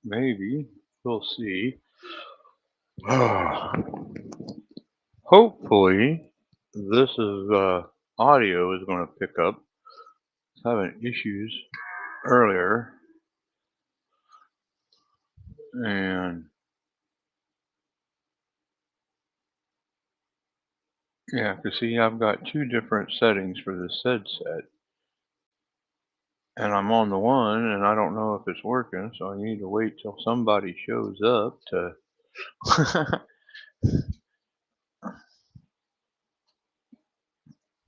Maybe. We'll see. Hopefully, this is audio is going to pick up. I was having issues earlier, and yeah, cause see, I've got two different settings for this headset, and I'm on the one, and I don't know if it's working, so I need to wait till somebody shows up to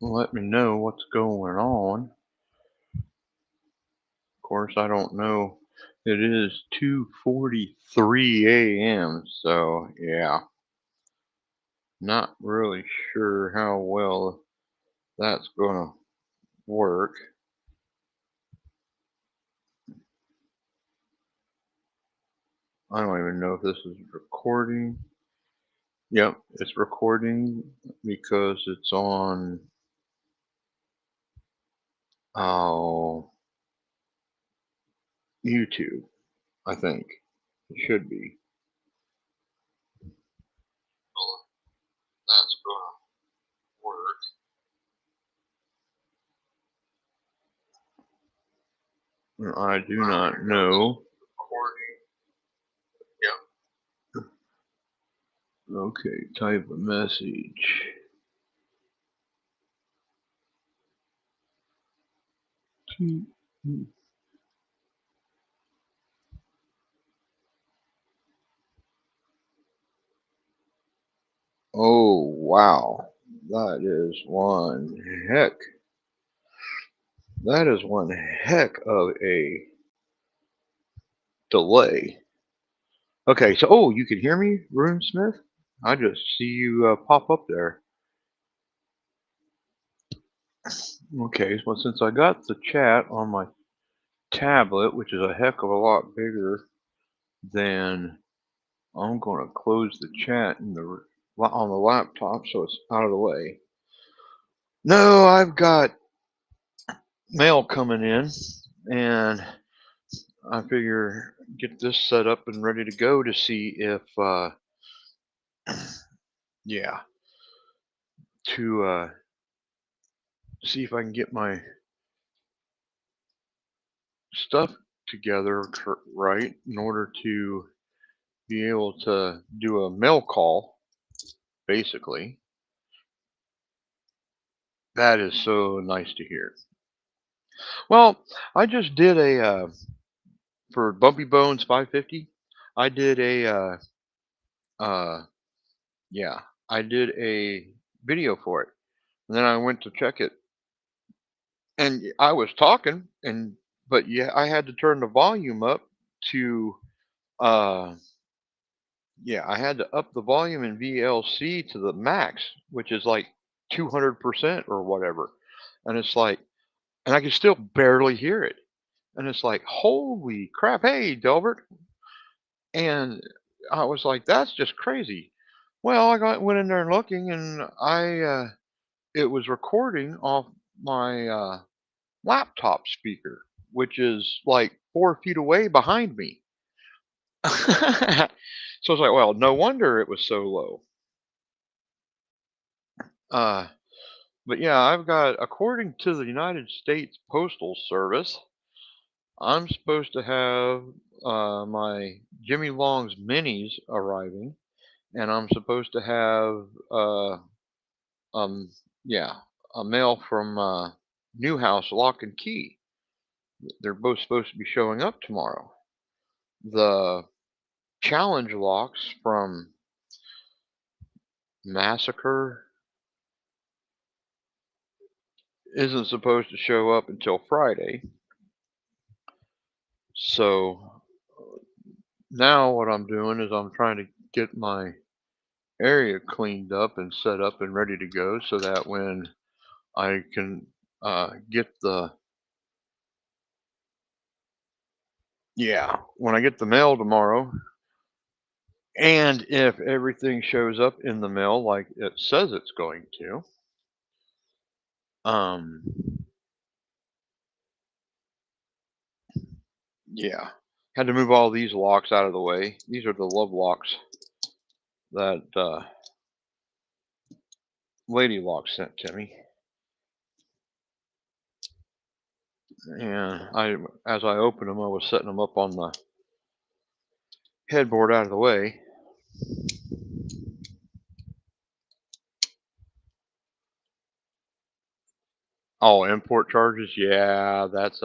let me know what's going on. Of course, I don't know. It is 2:43 a.m., so yeah, not really sure how well that's gonna work. I don't even know if this is recording. Yep, it's recording because it's on oh YouTube, I think. It should be. Well, that's gonna work. I do not know. Recording. Yep. Okay, type a message. Oh wow, that is one heck. That is one heck of a delay. Okay, so oh, you can hear me, Rune Smith? I just see you pop up there. Okay, well, since I got the chat on my tablet, which is a heck of a lot bigger than I'm going to close the chat in the on the laptop so it's out of the way. No, I've got mail coming in, and I figure get this set up and ready to go to see if, yeah, to see if I can get my stuff together right in order to be able to do a mail call, basically. That is so nice to hear. Well, I just did a for Bumpy Bones 550. I did a uh, yeah, I did a video for it, and then I went to check it, and I was talking, and but yeah, I had to turn the volume up to uh, yeah, I had to up the volume in VLC to the max, which is like 200% or whatever, and it's like, and I can still barely hear it. And it's like, holy crap, hey, Delbert. And I was like, that's just crazy. Well, went in there and looking, and it was recording off my laptop speaker, which is like 4 feet away behind me. So I was like, well, no wonder it was so low. Uh, but yeah, I've got, according to the United States Postal Service, I'm supposed to have my Jimmy Long's minis arriving, and I'm supposed to have um yeah, a mail from Newhouse Lock and Key. They're both supposed to be showing up tomorrow. The challenge locks from Massacre isn't supposed to show up until Friday. So now what I'm doing is I'm trying to get my area cleaned up and set up and ready to go so that when I can get the yeah, when I get the mail tomorrow, and if everything shows up in the mail like it says it's going to, um, yeah. Had to move all these locks out of the way. These are the love locks that Lady Lock sent to me. And as I opened them, I was setting them up on the headboard out of the way. Oh, import charges? Yeah, that's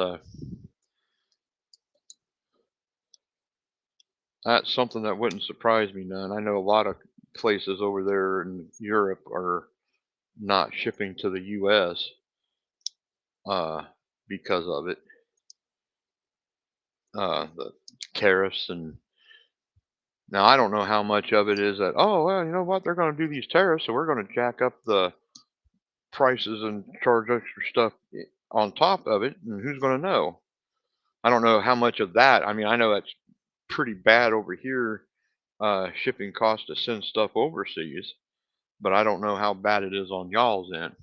something that wouldn't surprise me none. I know a lot of places over there in Europe are not shipping to the US uh, because of it. The tariffs. And now I don't know how much of it is that, oh, well, you know what, they're going to do these tariffs, so we're going to jack up the prices and charge extra stuff on top of it, and who's going to know? I don't know how much of that. I mean, I know that's pretty bad over here, shipping costs to send stuff overseas, but I don't know how bad it is on y'all's end.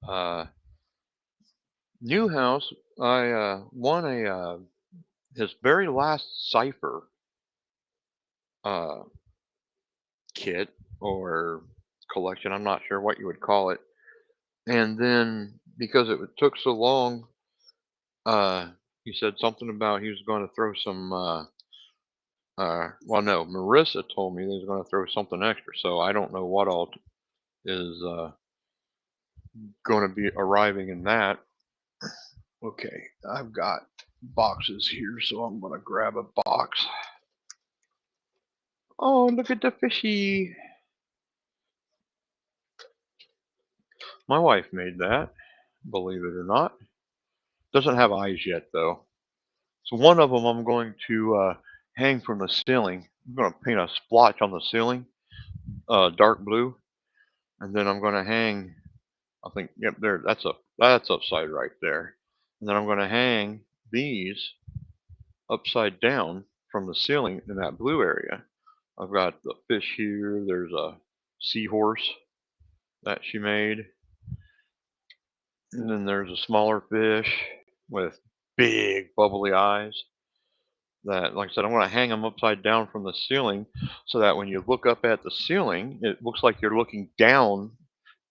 Uh, New house, I won a his very last cipher uh, kit or collection. I'm not sure what you would call it. And then because it took so long, he said something about he was going to throw some. Well, no, Marissa told me they was going to throw something extra, so I don't know what all is going to be arriving in that. Okay, I've got boxes here, so I'm going to grab a box. Oh, look at the fishy. My wife made that, believe it or not. Doesn't have eyes yet, though. So one of them I'm going to hang from the ceiling. I'm going to paint a splotch on the ceiling, dark blue, and then I'm going to hang. I think, yep, there. That's upside right there. And then I'm going to hang these upside down from the ceiling in that blue area. I've got the fish here. There's a seahorse that she made, and then there's a smaller fish with big bubbly eyes. That, like I said, I'm going to hang them upside down from the ceiling so that when you look up at the ceiling, it looks like you're looking down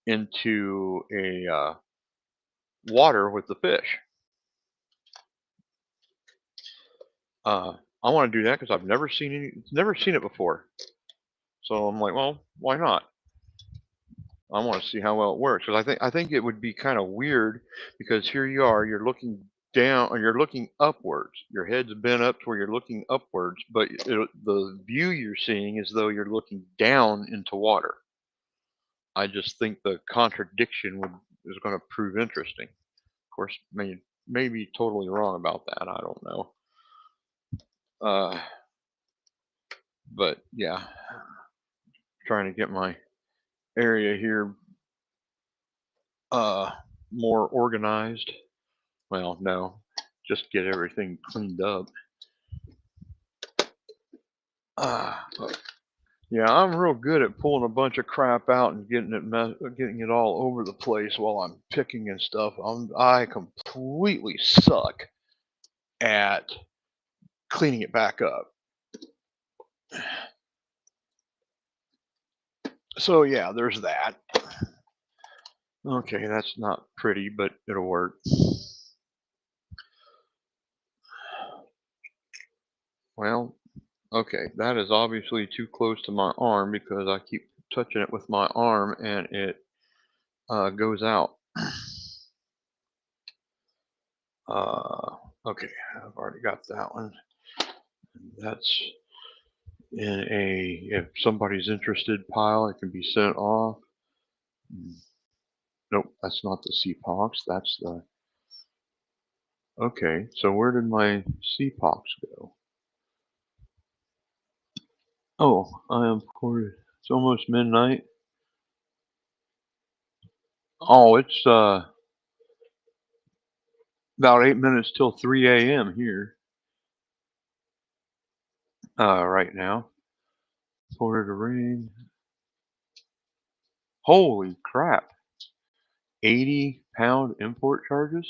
into a water with the fish. I want to do that because I've never seen it before. So I'm like, well, why not? I want to see how well it works because I think it would be kind of weird because here you are, you're looking down or you're looking upwards. Your head's bent up to where you're looking upwards, but the view you're seeing is though you're looking down into water. I just think the contradiction is going to prove interesting. Of course, may be totally wrong about that. I don't know. Uh, but yeah, trying to get my area here uh, more organized. Well, no, just get everything cleaned up. Uh, yeah, I'm real good at pulling a bunch of crap out and getting it all over the place while I'm picking and stuff. I completely suck at cleaning it back up. So yeah, there's that. Okay, that's not pretty, but it'll work. Well, okay, that is obviously too close to my arm because I keep touching it with my arm and it goes out. Uh, okay, I've already got that one. That's in a if somebody's interested pile, it can be sent off. Nope, that's not the CPOX. That's the okay. So where did my CPOX go? Oh, I am recorded. It's almost midnight. Oh, it's about 8 minutes till 3 a.m. here. Right now. Ported to rain. Holy crap! 80-pound import charges.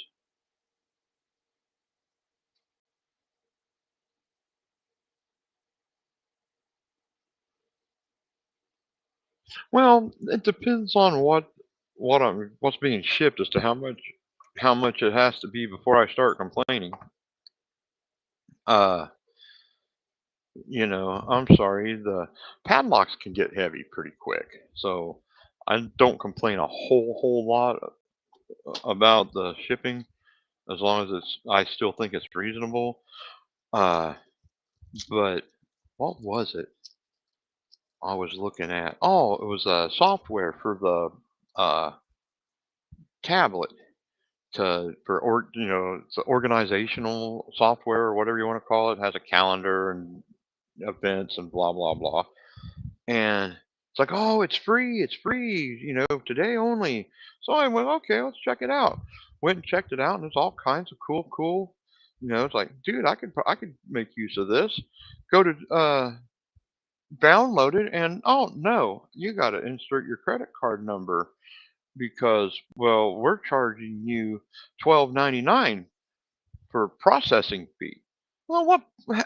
Well, it depends on what's being shipped as to how much it has to be before I start complaining. Uh, I'm sorry, the padlocks can get heavy pretty quick. So I don't complain a whole lot about the shipping as long as I still think it's reasonable. Uh, but what was it I was looking at? Oh, it was software for the tablet to for or it's a organizational software or whatever you want to call it. It has a calendar and events and blah blah blah. And it's like, oh, it's free, today only. So I went, okay, let's check it out. Went and checked it out, and there's all kinds of cool. It's like, dude, I could make use of this. Go to download it, and oh no, you got to insert your credit card number because, well, we're charging you 12.99 for processing fee. Well,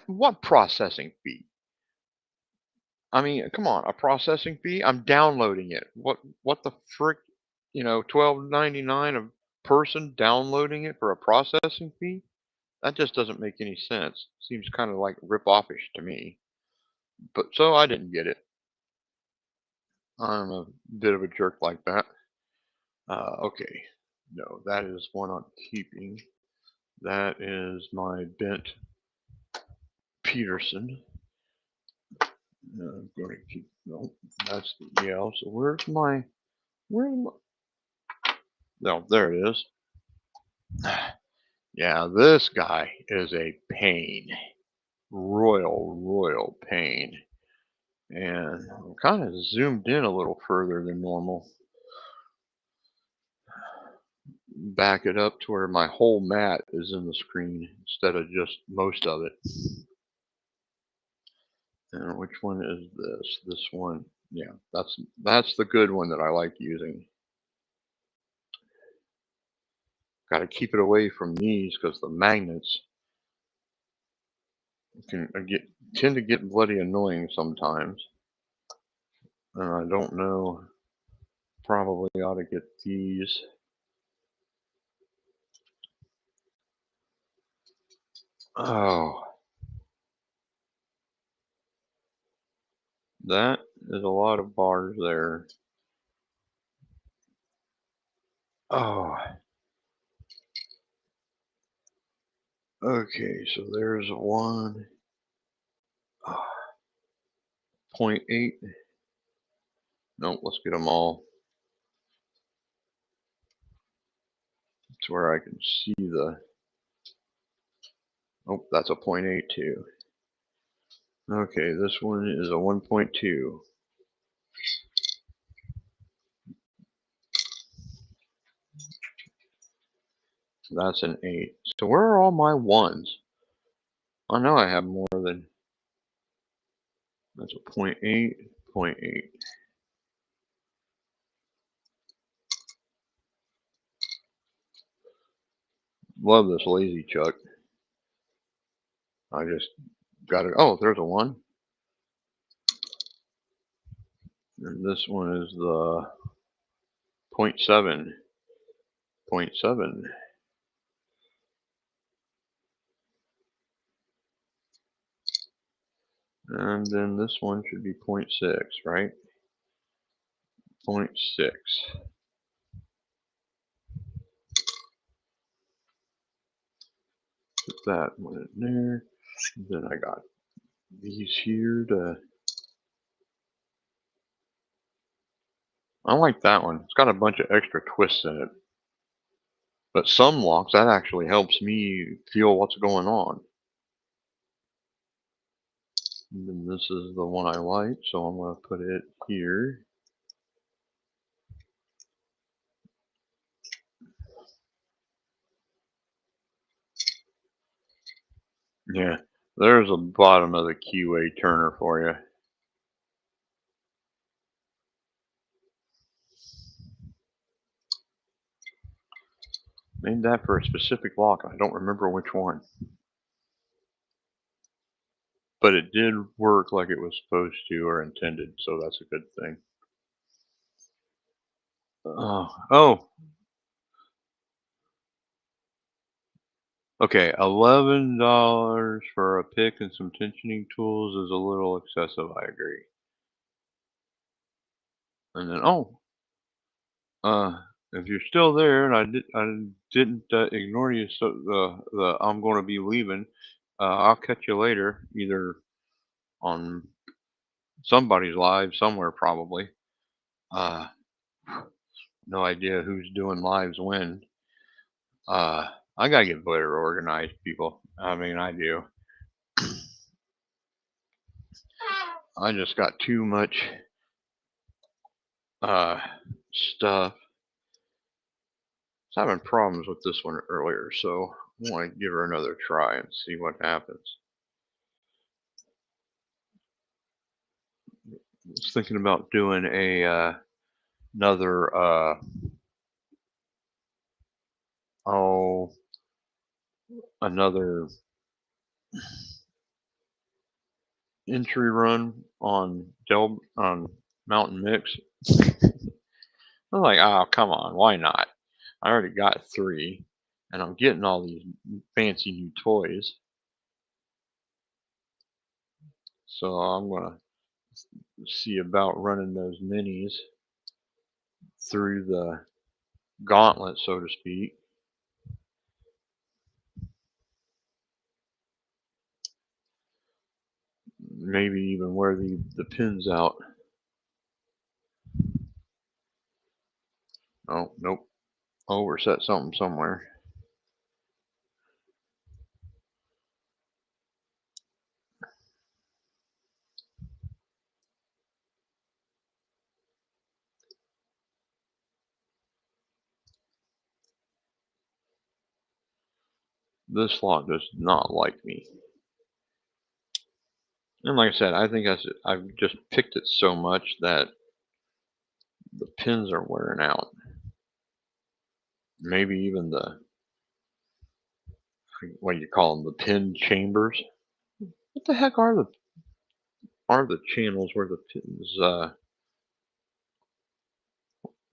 what processing fee? I mean, come on, a processing fee? I'm downloading it. What the frick? 12.99 a person downloading it for a processing fee? That just doesn't make any sense. Seems kind of like rip-offish to me. But so I didn't get it. I'm a bit of a jerk like that. Okay. No, that is one I'm keeping. That is my bent Peterson. I'm going to keep. No, that's the Yale. So where's my? No, there it is. Yeah, this guy is a pain. Royal pain. And I'm kind of zoomed in a little further than normal. Back it up to where my whole mat is in the screen instead of just most of it. And which one is this? This one. Yeah, that's the good one that I like using. Got to keep it away from these because the magnets can tend to get bloody annoying sometimes. And I don't know. Probably ought to get these. Oh, that is a lot of bars there. Oh, okay. So there's one. Oh, 0.8. No, let's get them all to where I can see the. Oh, that's a 0.8 too. Okay, this one is a 1.2. That's an 8. So where are all my ones? I know I have more than. That's a 0.8, 0.8. Love this lazy chuck. I just got it. Oh, there's a 1. And this one is the point 0.7. Point 0.7. And then this one should be point 0.6, right? Point 0.6. Put that one in there. Then I got these here to. I like that one. It's got a bunch of extra twists in it. But some locks, that actually helps me feel what's going on. And then this is the one I like, so I'm going to put it here. Yeah, there's a bottom of the keyway turner for you. Made that for a specific lock. I don't remember which one. But it did work like it was supposed to or intended, so that's a good thing. Oh, okay. $11 for a pick and some tensioning tools is a little excessive. I agree. And then, uh, if you're still there, and I didn't ignore you, so the I'm going to be leaving. I'll catch you later, either on somebody's live somewhere, probably. Uh, no idea who's doing lives when. Uh, I gotta get better organized, people. I mean, I do. I just got too much uh stuff. I was having problems with this one earlier, so I want to give her another try and see what happens. I was thinking about doing a another oh another entry run on Mountain Mix. I'm like, oh come on, why not? I already got 3, and I'm getting all these fancy new toys, so I'm gonna see about running those minis through the gauntlet, so to speak. Maybe even wear the pins out. Oh, nope. Overset something somewhere. This lot does not like me. And like I said, I think I've just picked it so much that the pins are wearing out. Maybe even what do you call them, the pin chambers. What the heck are the channels where the pins? I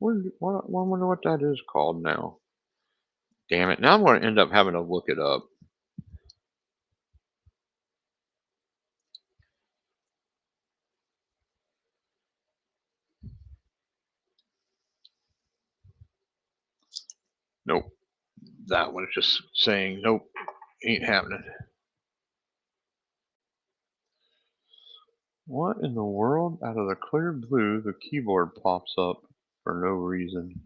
wonder what that is called now. Damn it! Now I'm going to end up having to look it up. Nope. That one's just saying nope, ain't happening. What in the world? Out of the clear blue, the keyboard pops up for no reason.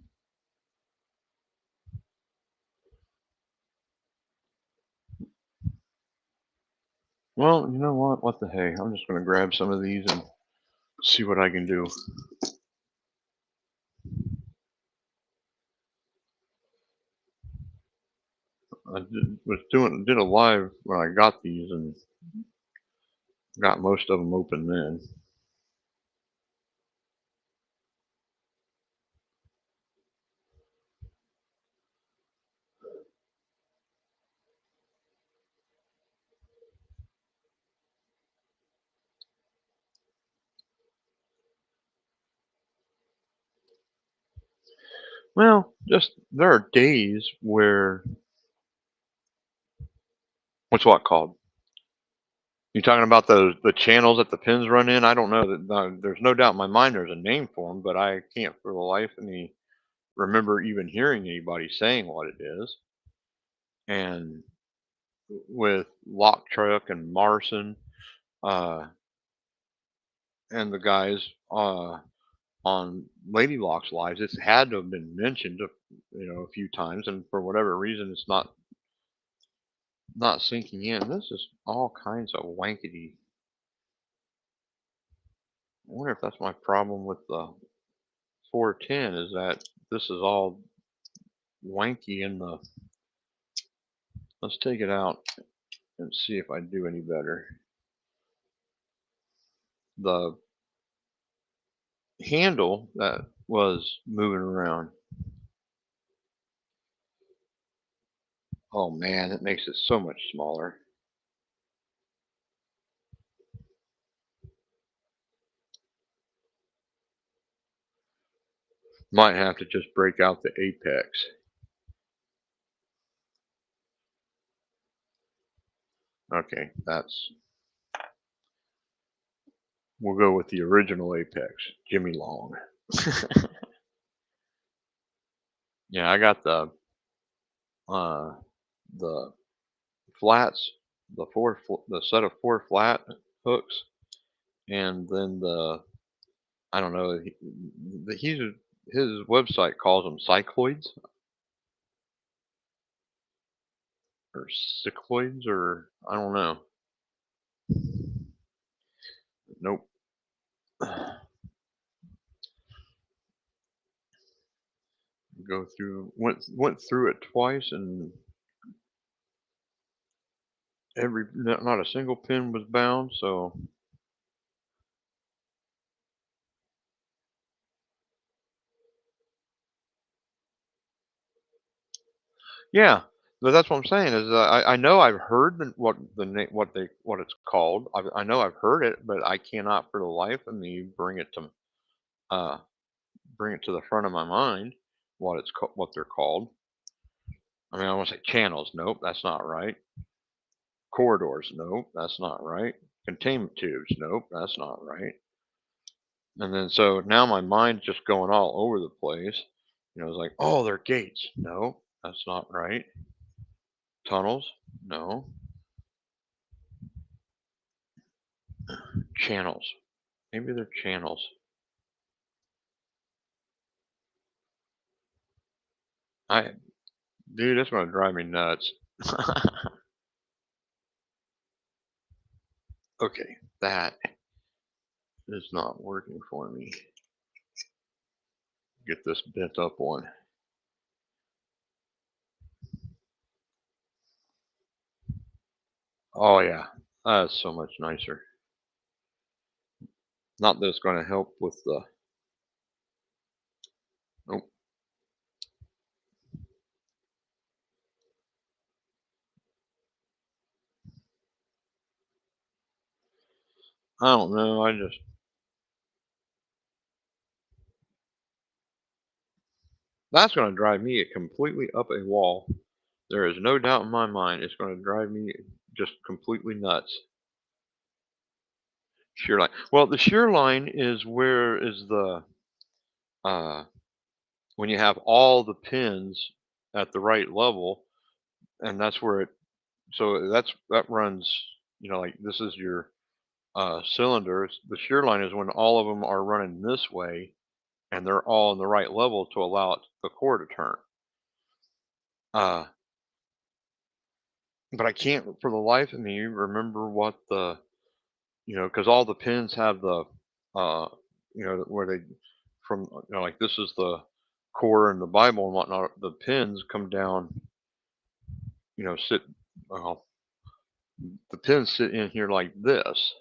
Well, you know what? What the hey? I'm just going to grab some of these and see what I can do. Did a live when I got these and got most of them open then. Well, just there are days where what's what called? You talking about the channels that the pins run in? I don't know that there's no doubt in my mind there's a name for them, but I can't for the life of me remember even hearing anybody saying what it is. And with Lock Truck and Marson, uh, and the guys on Lady Lock's lives, it's had to have been mentioned, a few times, and for whatever reason, it's not sinking in. This is all kinds of wankety. I wonder if that's my problem with the 410 is that this is all wanky in the. Let's take it out and see if I do any better. The handle that was moving around. Oh man, it makes it so much smaller. Might have to just break out the Apex. Okay, we'll go with the original Apex, Jimmy Long. Yeah, I got uh the flats, the set of four flat hooks, and then I don't know. His website calls them cycloids or cycloids or I don't know. Nope. Go through went through it twice, and not a single pin was bound. So yeah, but that's what I'm saying is I know I've heard what the name what it's called. I know I've heard it, but I cannot for the life of me uh bring it to the front of my mind what they're called. I mean, I want to say channels. Nope, that's not right. Corridors. Nope, that's not right. Containment tubes. Nope, that's not right. And then so now my mind's just going all over the place. It's like, oh, they're gates. No, that's not right. Tunnels. No. Channels. Maybe they're channels. I, dude, that's gonna drive me nuts. Okay, that is not working for me. Get this bent up one. Oh yeah, that's so much nicer. Not that it's going to help with the. Nope. I don't know. That's going to drive me completely up a wall. There is no doubt in my mind. It's going to drive me just completely nuts. Shear line. Well, the shear line is where is the uh when you have all the pins at the right level, and that's where it. So that runs. Like this is your cylinders. The shear line is when all of them are running this way, and they're all in the right level to allow the core to turn. Uh, but I can't for the life of me remember what because all the pins have uh, where they from, like this is the core in the Bible and whatnot. The pins come down, sit, well, the pins sit in here like this,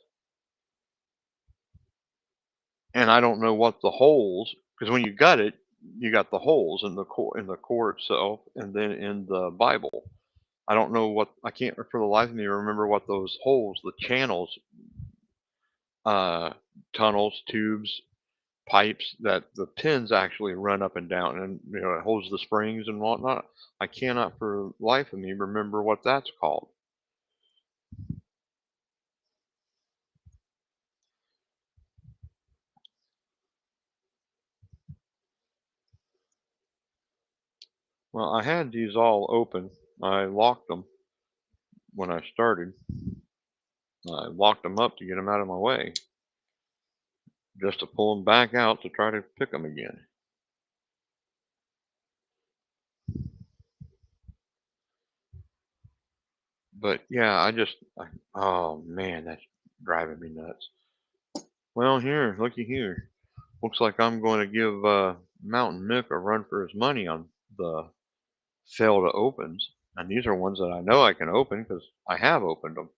and I don't know what the holes, because when you got it, you got the holes in the core itself, and then in the Bible. I don't know what I can't for the life of me remember what those holes, the channels, uh, tunnels, tubes, pipes that the pins actually run up and down, and it holds the springs and whatnot. I cannot for the life of me remember what that's called. Well, I had these all open. I locked them when I started. I locked them up to get them out of my way, just to pull them back out to try to pick them again. But yeah, oh man, that's driving me nuts. Well, here, looky here. Looks like I'm going to give Mountain Mick a run for his money on the fail to opens. And these are ones that I know I can open because I have opened them.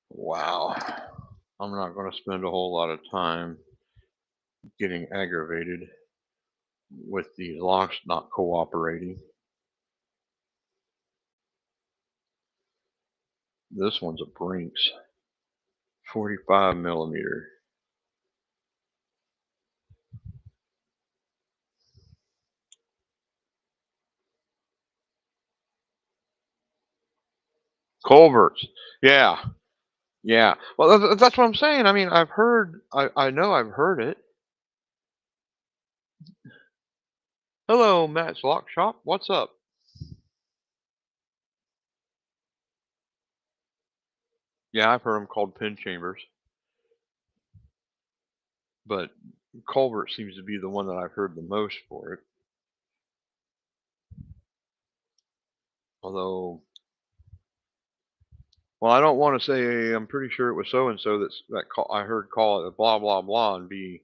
Wow. I'm not going to spend a whole lot of time getting aggravated with these locks not cooperating. This one's a Brinks, 45 millimeter. Culverts. Yeah. Yeah. Well, that's what I'm saying. I mean, I know I've heard it. Hello, Matt's Lock Shop. What's up? Yeah, I've heard them called pin chambers, but culvert seems to be the one that I've heard the most for it. Although, well, I don't want to say I'm pretty sure it was so and so I heard call it a blah blah blah and be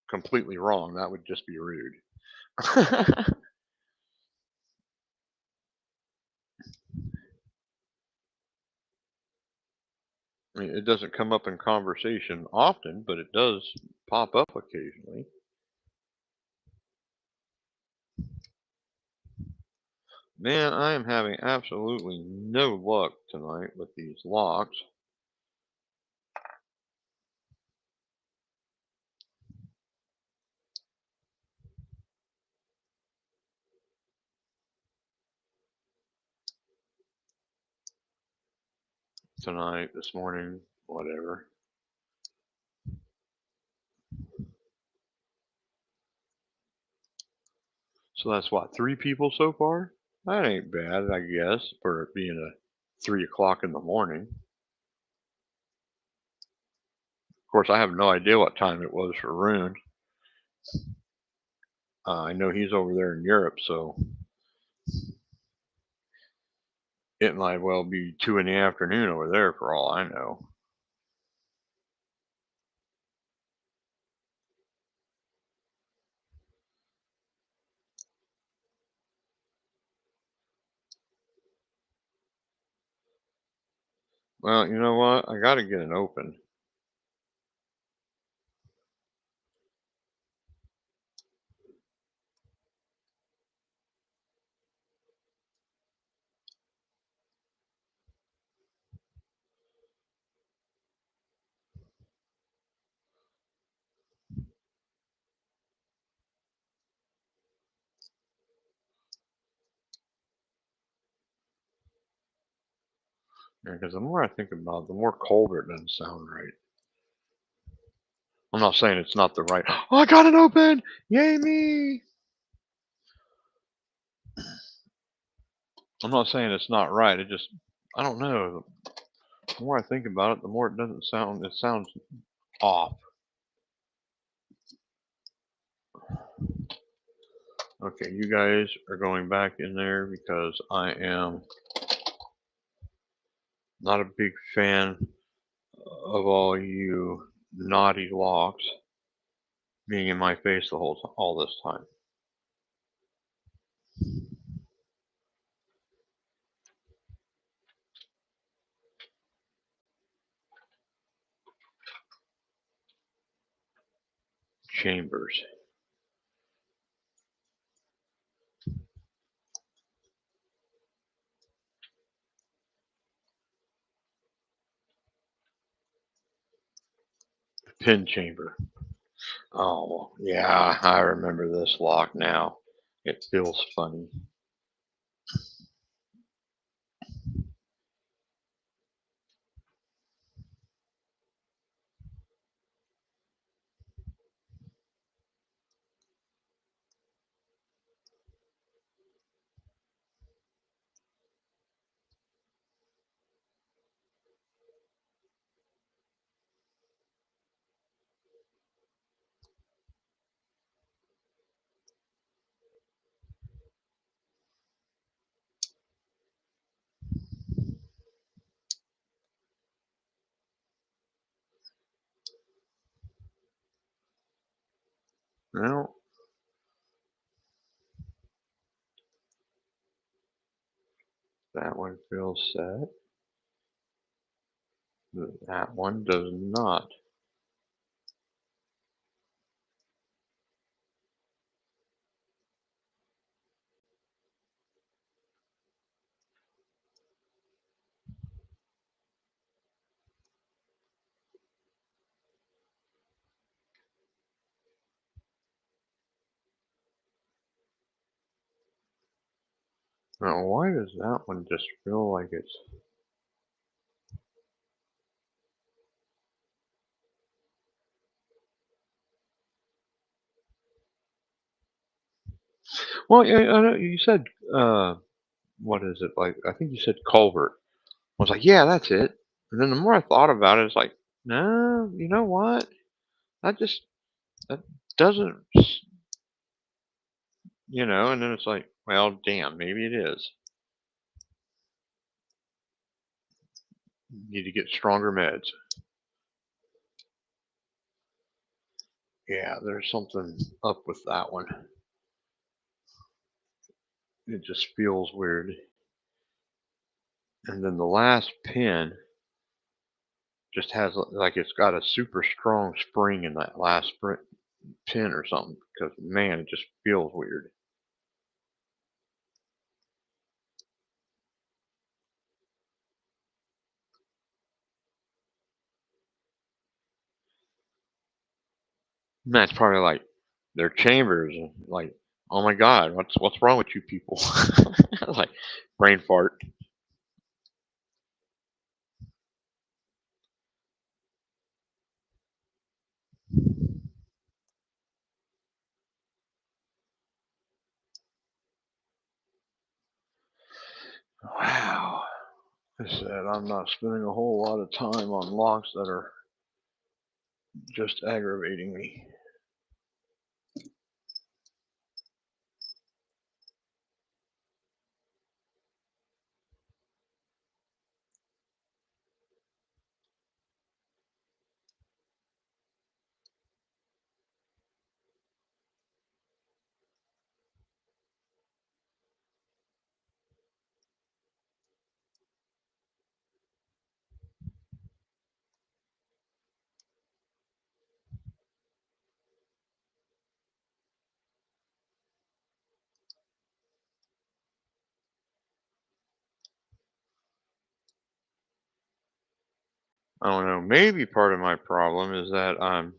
completely wrong. That would just be rude. I mean, it doesn't come up in conversation often, but it does pop up occasionally. Man, I am having absolutely no luck tonight with these locks. Tonight, this morning, whatever. So that's what, three people so far? That ain't bad, I guess, for it being a 3 o'clock in the morning. Of course, I have no idea what time it was for Rune. I know he's over there in Europe, so it might well be 2 in the afternoon over there for all I know. Well, you know what? I got to get an open. Because the more I think about it, the more Colbert doesn't sound right. I'm not saying it's not the right. Oh, I got it open! Yay me! I'm not saying it's not right. It just, I don't know. The more I think about it, the more it doesn't sound. It sounds off. Okay, you guys are going back in there because I am not a big fan of all you naughty locks being in my face all this time. Chambers. Pin chamber. Oh, yeah, I remember this lock now. It feels funny. Well, that one feels set. That one does not. Now, why does that one just feel like it's... Well, yeah, I know you said, what is it, like, I think you said culvert. I was like, yeah, that's it. And then the more I thought about it, it's like, no, you know what? That just, that doesn't, and then it's like, well, damn, maybe it is. Need to get stronger meds. Yeah, there's something up with that one. It just feels weird. And then the last pin just has like it's got a super strong spring in that last pin or something. Because man, it just feels weird. And that's probably like their chambers. Like, oh my god, what's wrong with you people? Like brain fart. Wow. I said I'm not spending a whole lot of time on locks that are just aggravating me. I don't know. Maybe part of my problem is that I'm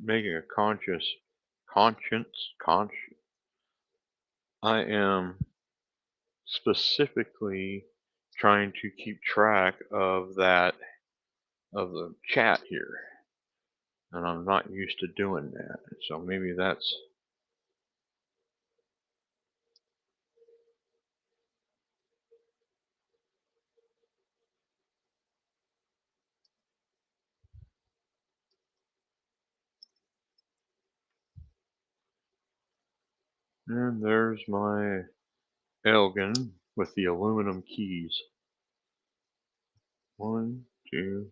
making a conscience, I am specifically trying to keep track of of the chat here, and I'm not used to doing that. So maybe that's... And there's my Elgin with the aluminum keys. One, two.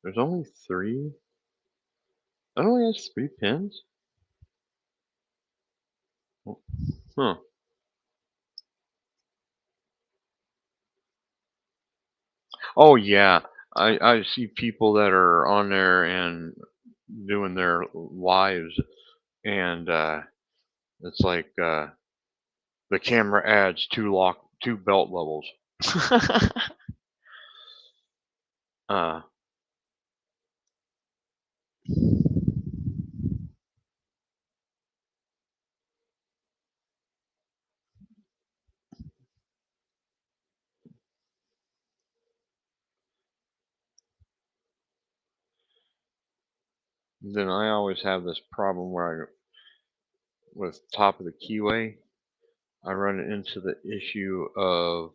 There's only three. That only has three pins. Huh. Oh yeah, I see people that are on there and doing their lives, and it's like the camera adds two belt levels. uh, then I always have this problem where with top of the keyway, I run into the issue of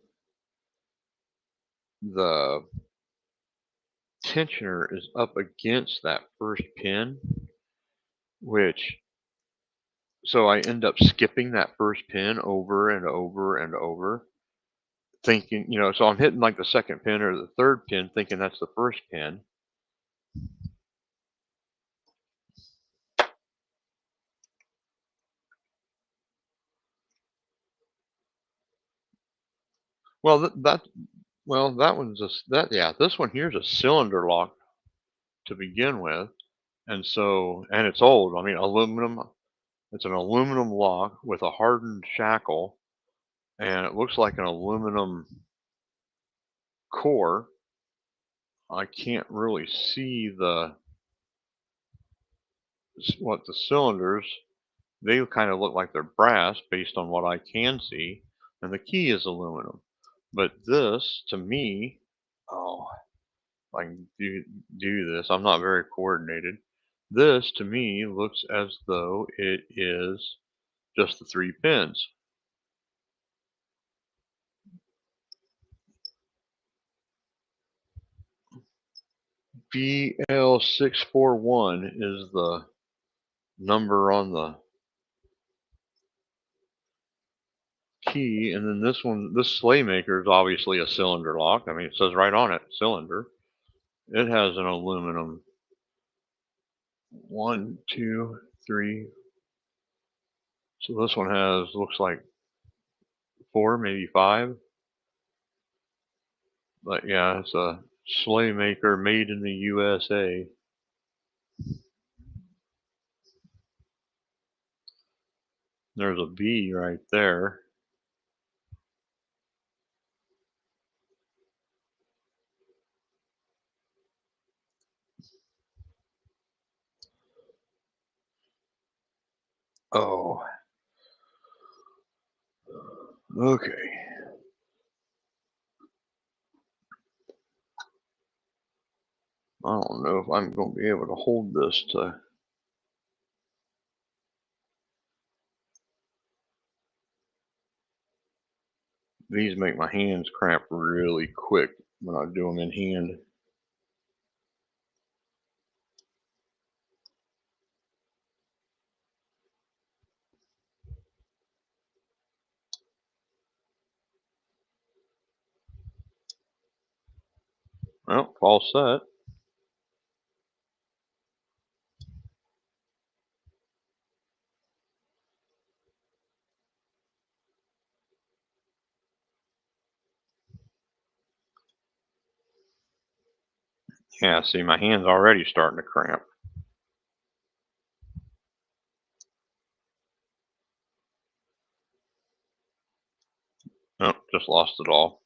the tensioner is up against that first pin, which so I end up skipping that first pin over and over and over, thinking, so I'm hitting like the second pin or the third pin, thinking that's the first pin. Well, that Well, that one's yeah, this one here's a cylinder lock to begin with, and so and it's old. I mean, aluminum. It's an aluminum lock with a hardened shackle, and it looks like an aluminum core. I can't really see what the cylinders. They kind of look like they're brass based on what I can see, and the key is aluminum. But this, to me, oh, if I can do this. I'm not very coordinated. This, to me, looks as though it is just the three pins. BL641 is the number on the key, and then this one, this sleigh maker is obviously a cylinder lock. I mean, it says right on it, cylinder. It has an aluminum one, two, three. So this one has looks like four, maybe five. But yeah, it's a sleigh maker made in the USA. There's a B right there. Oh, okay. I don't know if I'm going to be able to hold this to. These make my hands cramp really quick when I do them in hand. Well, all set. Yeah, see, my hand's already starting to cramp. Oh, just lost it all.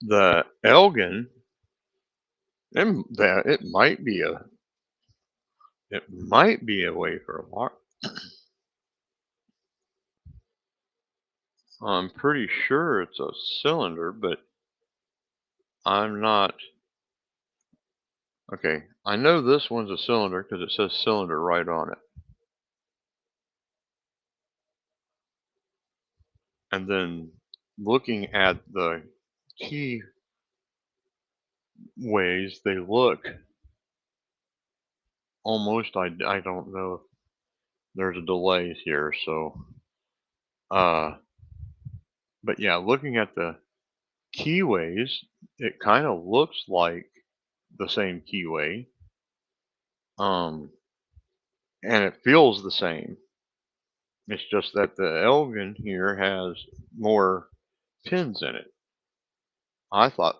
The Elgin, that it might be a way for a lock. I'm pretty sure it's a cylinder, but I'm not. Okay, I know this one's a cylinder because it says cylinder right on it. And then looking at the key ways they look almost, I don't know if there's a delay here. So, uh, but yeah, looking at the keyways, it kind of looks like the same keyway. Um, and it feels the same. It's just that the Elgin here has more pins in it. I thought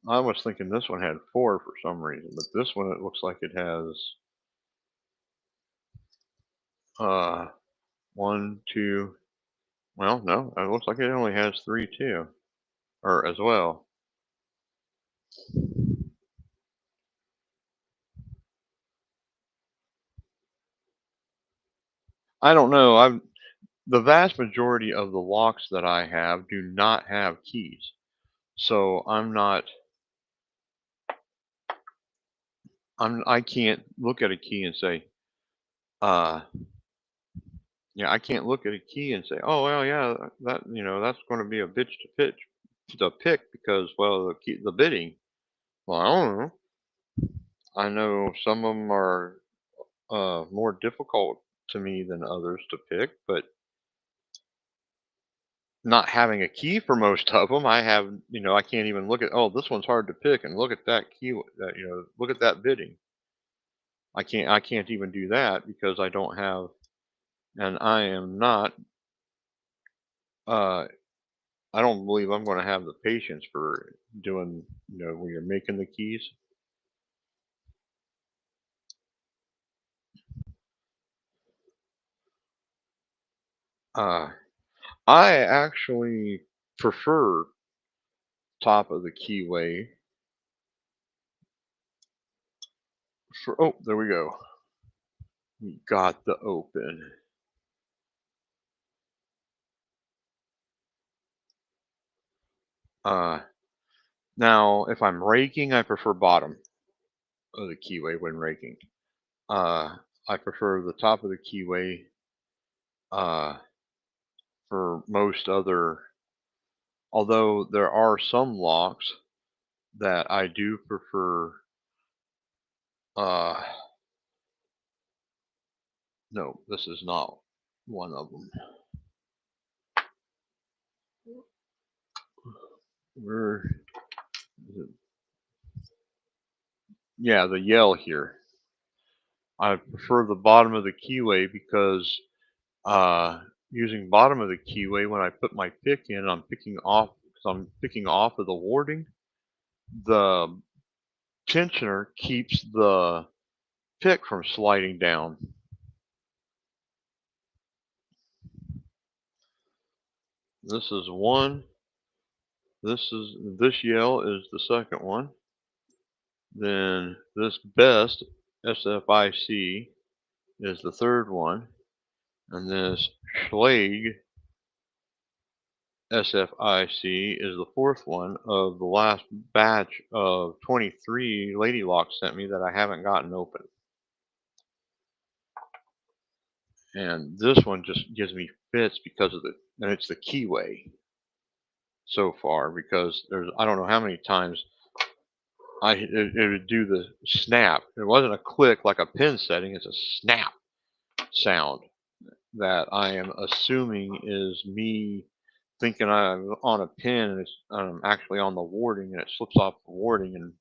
I was thinking this one had four for some reason, but this one it looks like it has uh one, two. Well, no, it looks like it only has three too, or as well. I don't know. I'm the vast majority of the locks that I have do not have keys, so I can't look at a key and say, uh, yeah, I can't look at a key and say, oh well, yeah, that that's going to be a bitch to pick because well the bidding. Well, I don't know. I know some of them are more difficult to me than others to pick, but not having a key for most of them, I have, I can't even look at, oh, this one's hard to pick, and look at that key, look at that bidding. I can't even do that because I don't have, and I am not, uh, I don't believe I'm going to have the patience for doing, when you're making the keys. Uh, I actually prefer top of the keyway for, oh, there we go. We got the open. Uh, Now, if I'm raking, I prefer bottom of the keyway when raking. I prefer the top of the keyway uh, for most other, although there are some locks that I do prefer. Uh, no, this is not one of them. Where is it? Yeah, the yell here. I prefer the bottom of the keyway because uh, using bottom of the keyway when I put my pick in, I'm picking off because I'm picking off of the warding. The tensioner keeps the pick from sliding down. This is one. This yell is the second one. Then this best SFIC is the third one, and this Schlag SFIC is the fourth one of the last batch of 23 Lady Locks sent me that I haven't gotten open. And this one just gives me fits because of and it's the keyway so far because I don't know how many times it would do the snap. It wasn't a click like a pin setting, it's a snap sound that I am assuming is me thinking I'm on a pin and I'm actually on the warding and it slips off the warding and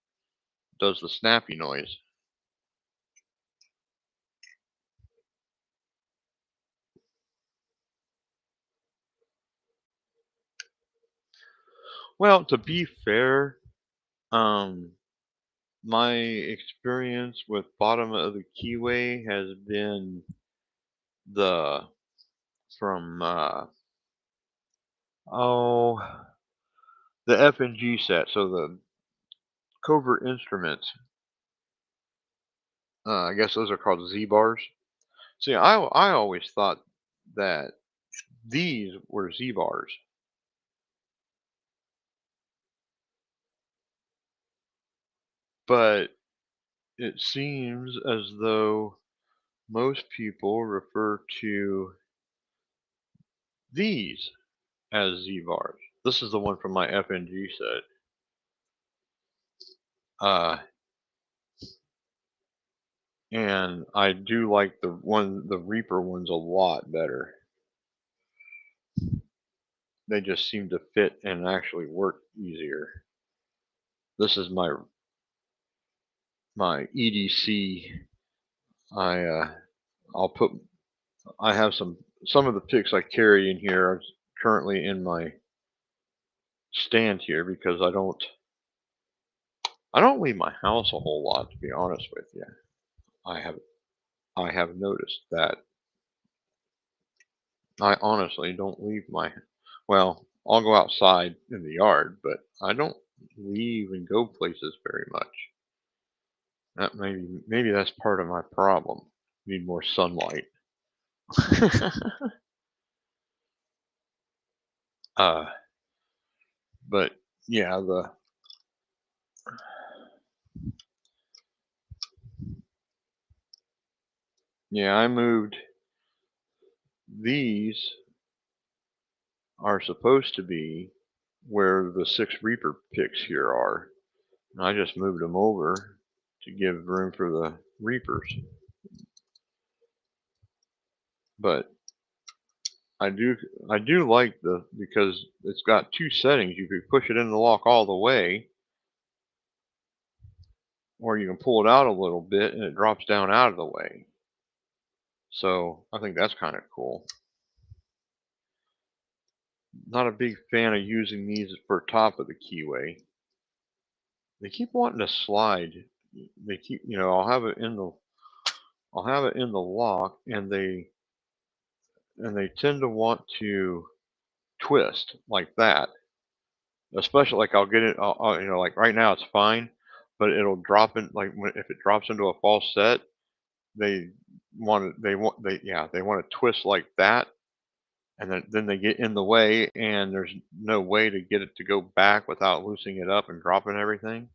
does the snappy noise. Well, to be fair, um, my experience with bottom of the keyway has been the from oh the F and G set, so the covert instruments. I guess those are called Z bars. See, I always thought that these were Z bars, but it seems as though most people refer to these as Z bars. This is the one from my FNG set. Uh, and I do like the Reaper ones a lot better. They just seem to fit and actually work easier. This is my EDC. I I'll put I have some of the picks I carry in here are currently in my stand here because I don't leave my house a whole lot, to be honest with you. I have I have noticed that I honestly don't leave my, well, I'll go outside in the yard, but I don't leave and go places very much. That maybe that's part of my problem. Need more sunlight. uh, but yeah, the yeah I moved these are supposed to be where the 6 Reaper picks here are. And I just moved them over to give room for the Reapers. But I do I do like the because it's got 2 settings. You could push it in the lock all the way, or you can pull it out a little bit and it drops down out of the way. So I think that's kind of cool. Not a big fan of using these for top of the keyway. They keep wanting to slide. They keep, I'll have it in the lock, and they tend to want to twist like that. Especially like I'll get it, like right now it's fine, but it'll drop in like if it drops into a false set, they they want to twist like that, and then they get in the way, and there's no way to get it to go back without loosening it up and dropping everything.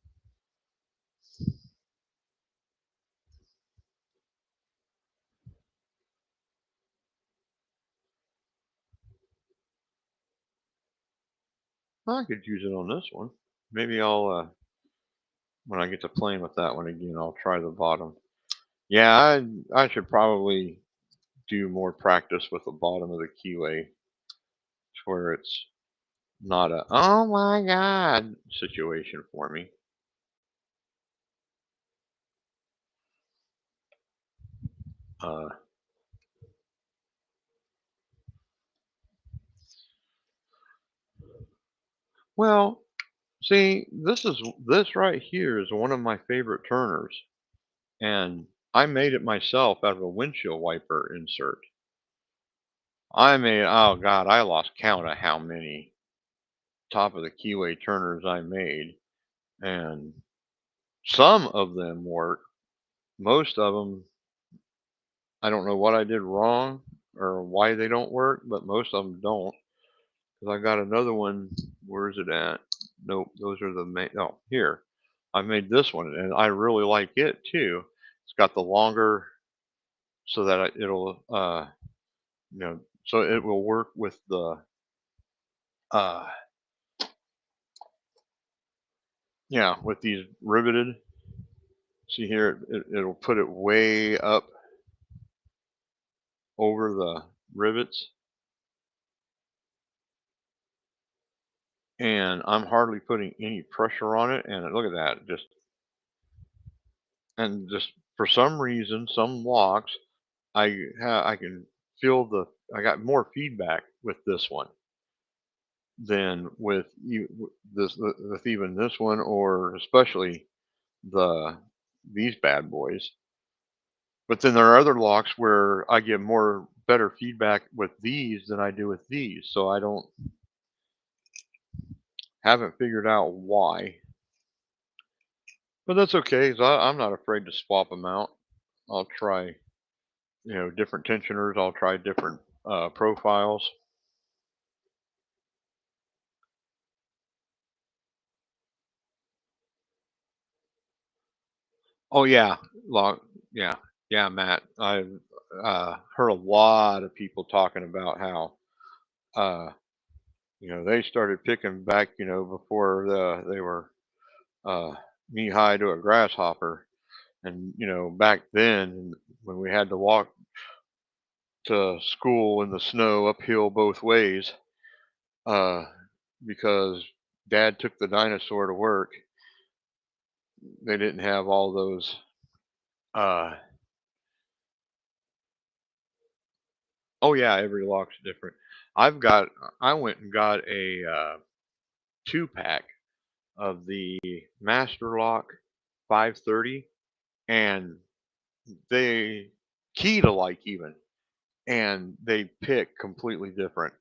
I could use it on this one. Maybe I'll when I get to playing with that one again, I'll try the bottom. Yeah, I should probably do more practice with the bottom of the keyway to where it's not a oh my god situation for me. Uh, well, see, this right here is one of my favorite turners, and I made it myself out of a windshield wiper insert. I made oh god, I lost count of how many top of the keyway turners I made, and some of them work. Most of them, I don't know what I did wrong or why they don't work, but most of them don't. Because I got another one. Where is it at? Nope, those are the main. Oh, here. I made this one, and I really like it too. It's got the longer, so that it'll, so it will work with the, uh, yeah, with these riveted. See here, it'll put it way up over the rivets, and I'm hardly putting any pressure on it. And look at that, just for some reason, some locks, I can feel I got more feedback with this one than with with even this one, or especially the these bad boys. But then there are other locks where I get more better feedback with these than I do with these. So I don't haven't figured out why. But that's okay, 'cause I'm not afraid to swap them out. I'll try, different tensioners. I'll try different profiles. Oh yeah, long, yeah, yeah, Matt. I've heard a lot of people talking about how uh, they started picking back, before they were uh, knee high to a grasshopper, and back then when we had to walk to school in the snow uphill both ways, uh, because Dad took the dinosaur to work, they didn't have all those. Uh, oh yeah, every lock's different. I've got. I went and got a 2 pack of the Master Lock 530, and they key to like even, and they pick completely different.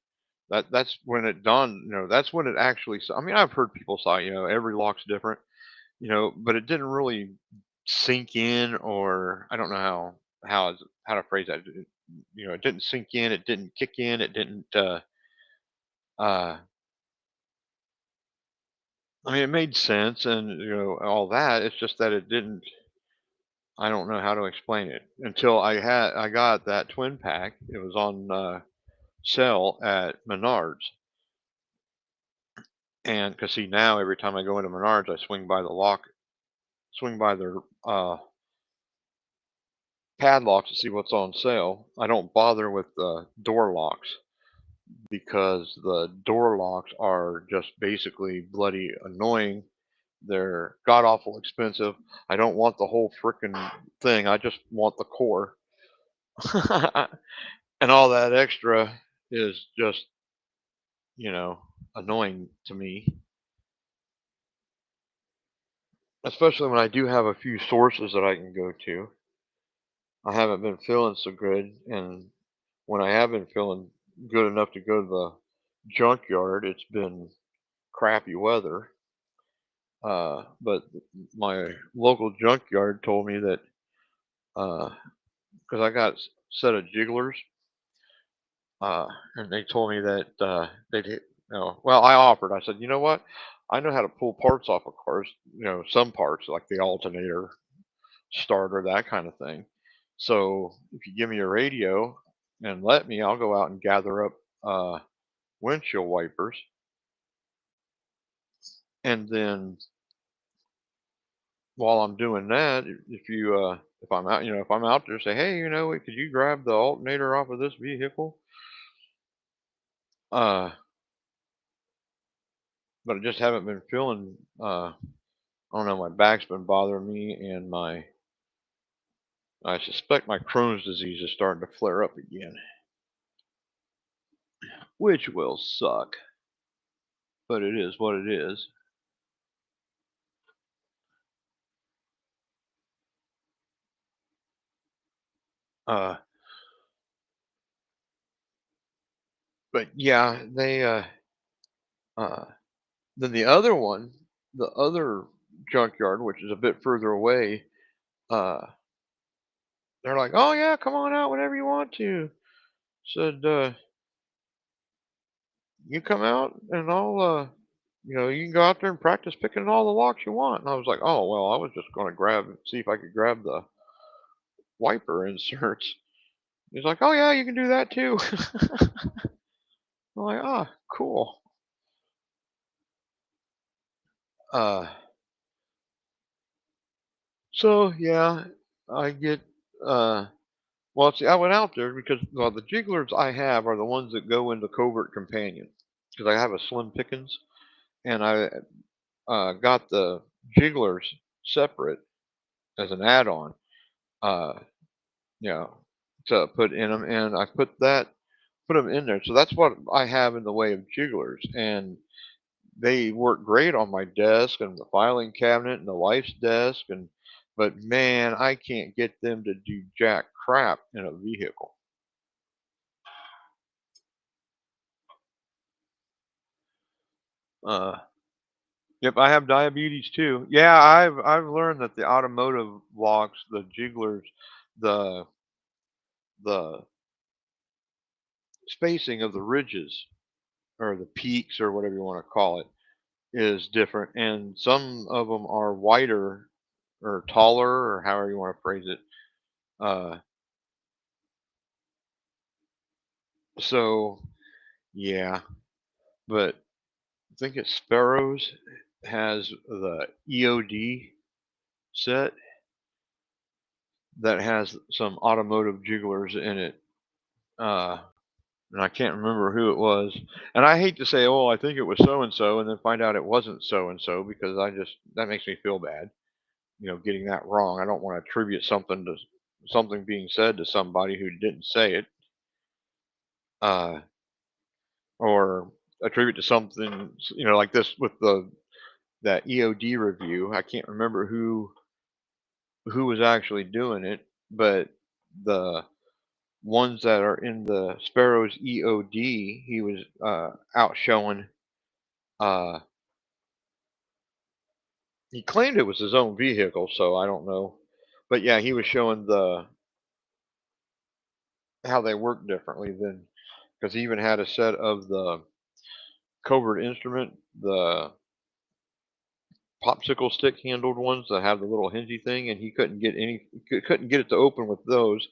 That's when it dawned. That's when it actually. I mean, I've heard people say, every lock's different, but it didn't really sink in, or I don't know how to phrase that. It didn't sink in. It didn't kick in. It didn't. Uh, I mean, it made sense, and all that. It's just that it didn't. I don't know how to explain it until I got that twin pack. It was on sale at Menards, and because see now every time I go into Menards, I swing by their padlocks to see what's on sale. I don't bother with door locks. because the door locks are just basically bloody annoying. They're god awful expensive. I don't want the whole frickin' thing. I just want the core. And all that extra is just, you know, annoying to me, especially when I do have a few sources that I can go to. I haven't been feeling so good, and when I have been feeling good enough to go to the junkyard, it's been crappy weather. But my local junkyard told me that because I got set of jigglers, and they told me that they'd hit. Well, I offered. I said, you know what? I know how to pull parts off of cars. Some parts like the alternator, starter, that kind of thing. So if you give me a radio and let me, I'll go out and gather up windshield wipers, and then while I'm doing that, if I'm out, if I'm out there, say, hey, could you grab the alternator off of this vehicle? Uh, but I just haven't been feeling. I don't know. My back's been bothering me, and I suspect my Crohn's disease is starting to flare up again, which will suck. But it is what it is. Uh, but yeah, uh, then the other one, the other junkyard, which is a bit further away, uh, they're like, "Oh yeah, come on out whenever you want to." Said, "You come out and you can go out there and practice picking all the locks you want." And I was like, "Oh well, I was just going to see if I could grab the wiper inserts." He's like, "Oh yeah, you can do that too." I'm like, "Ah, cool." Uh, so yeah, I get uh Well, see, I went out there because the jigglers I have are the ones that go into Covert Companion because I have a Slim Pickens, and I got the jigglers separate as an add-on, uh, you know, to put in them, and I put them in there. So that's what I have in the way of jigglers, and they work great on my desk and the filing cabinet and the wife's desk, but man, I can't get them to do jack crap in a vehicle. Uh, Yep, I have diabetes too. Yeah, I've learned that the automotive locks, the jigglers, the the spacing of the ridges or the peaks or whatever you want to call it is different, and some of them are wider or taller or however you want to phrase it. Uh, so yeah, but I think it's Sparrows has the EOD set that has some automotive jigglers in it. Uh, and I can't remember who it was. And I hate to say, "Oh, I think it was so and so," and then find out it wasn't so and so because that makes me feel bad. Getting that wrong. I don't want to attribute something being said to somebody who didn't say it, uh, or attribute to something, like this with the that EOD review. I can't remember who was actually doing it, but the ones that are in the Sparrows EOD, he was out showing. Uh, he claimed it was his own vehicle, so I don't know. But yeah, he was showing how they work differently than because he even had a set of the covert instrument, the popsicle stick handled ones that have the little hingy thing, and he couldn't get it to open with those,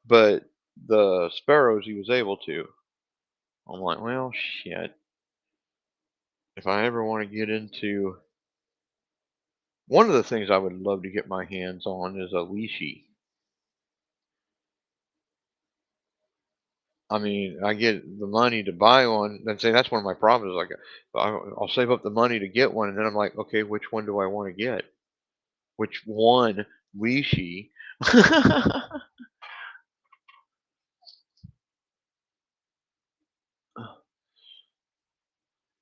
but the sparrows he was able to. I'm like, well, shit. If I ever want to get into one of the things I would love to get my hands on is a leashy. I mean, I get the money to buy one, and say that's one of my problems. Like, I'll save up the money to get one, and then I'm like, okay, which one do I want to get? Which one? Leashy.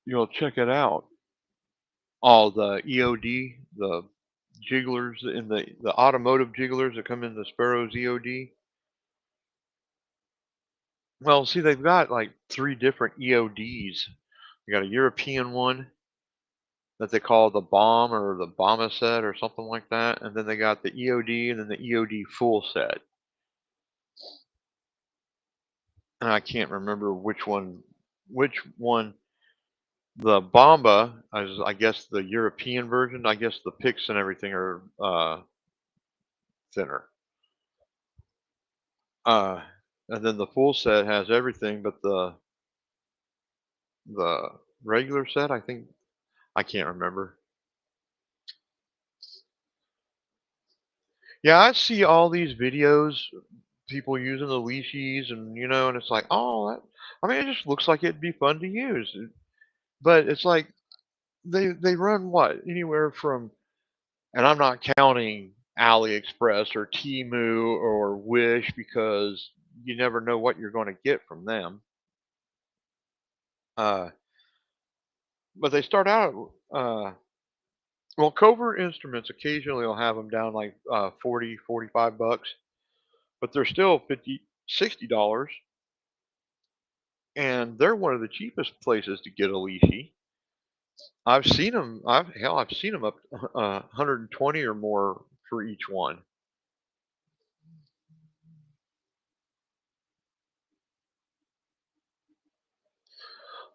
You'll check it out. All the EOD, the jigglers in the automotive jigglers that come in the Sparrow's EOD. Well, see, they've got like three different EODs. You got a European one that they call the bomb or the bomba set or something like that, and then they got the EOD and then the EOD full set. And I can't remember which one. The bomba is, I guess, the European version. I guess the picks and everything are thinner. Uh, and then the full set has everything, but the regular set, I think, I can't remember. Yeah, I see all these videos, people using the leashies, and and it's like, oh, I mean, it just looks like it'd be fun to use, but it's like they run what anywhere from, and I'm not counting AliExpress or Temu or Wish because you never know what you're going to get from them. Uh, but they start out. Well, Covert Instruments occasionally will have them down like 40, 45 bucks, but they're still 50, $60, and they're one of the cheapest places to get a leashy. I've seen them. I've seen them up 120 or more for each one.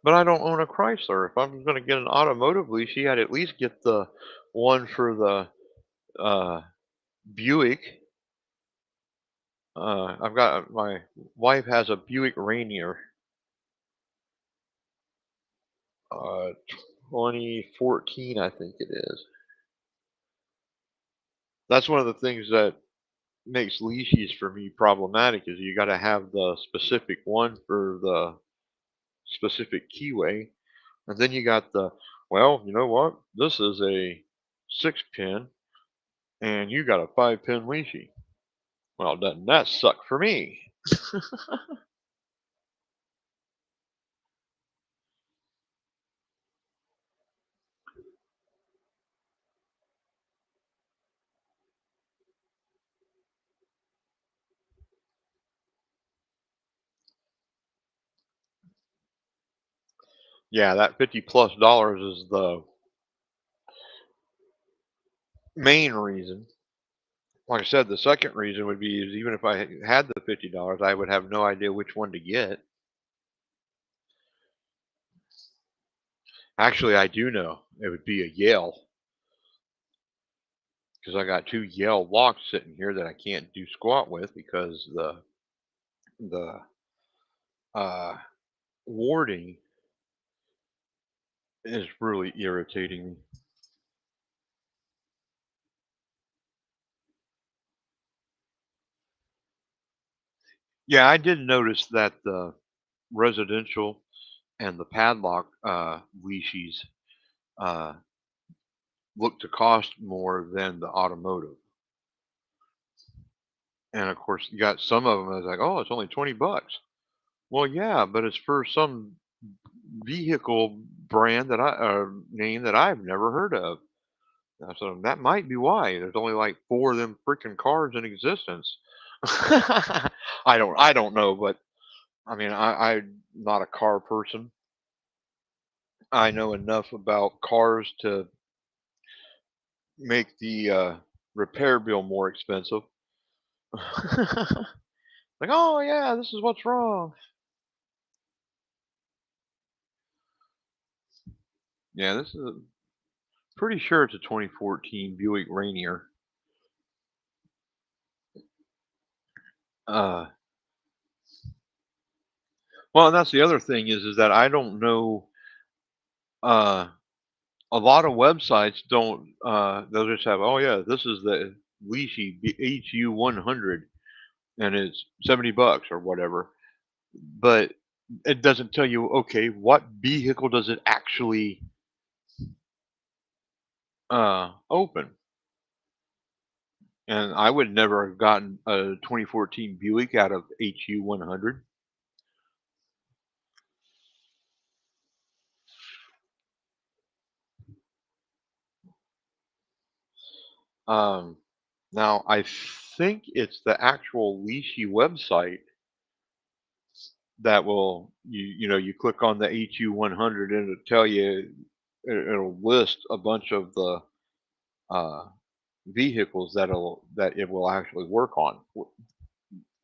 But I don't own a Chrysler. If I'm going to get an automotive leashy, I'd at least get the one for the uh, Buick. I've got my wife has a Buick Rainier, uh, 2014, I think it is. That's one of the things that makes leashes for me problematic is you got to have the specific one for the specific keyway, and then you got the, well, you know what? This is a 6 pin, and you got a 5 pin leashy. Well, doesn't that suck for me? Yeah, that $50+ is the main reason. Like I said, the second reason would be is even if I had the $50, I would have no idea which one to get. Actually, I do know. It would be a Yale because I got two Yale locks sitting here that I can't do squat with because the uh, warding is really irritating me. Yeah, I did notice that the residential and the padlock leashes uh, look to cost more than the automotive. And of course, you got some of them that's like, oh, it's only 20 bucks. Well, yeah, but it's for some vehicle brand that name that I've never heard of. So that might be why there's only like four of them freaking cars in existence. I don't know, but I mean, I'm not a car person. I know enough about cars to make the repair bill more expensive. Like, oh yeah, this is what's wrong. Yeah, this is pretty sure it's a 2014 Buick Rainier. Uh, well, and that's the other thing is that I don't know. Uh, a lot of websites don't. They'll just have, oh yeah, this is the Lishi HU 100, and it's $70 or whatever. but it doesn't tell you, okay, what vehicle does it actually open? And I would never have gotten a 2014 Buick out of HU 100. Um, Now I think it's the actual Leashy website that will you click on the HU 100 and it'll tell you it'll list a bunch of the uh, vehicles that it will actually work on.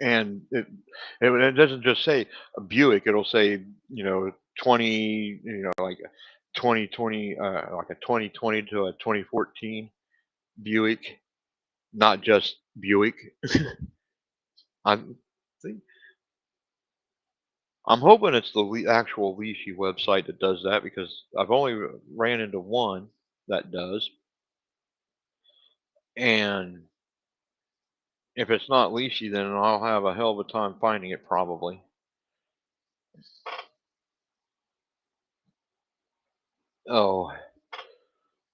And it doesn't just say a Buick, it'll say, 20, like a 2020, like a 2020 to a 2014 Buick, not just Buick. I'm think I'm hoping it's the actual Leashy website that does that because I've only ran into one that does, and if it's not Leashy, then I'll have a hell of a time finding it probably. Oh,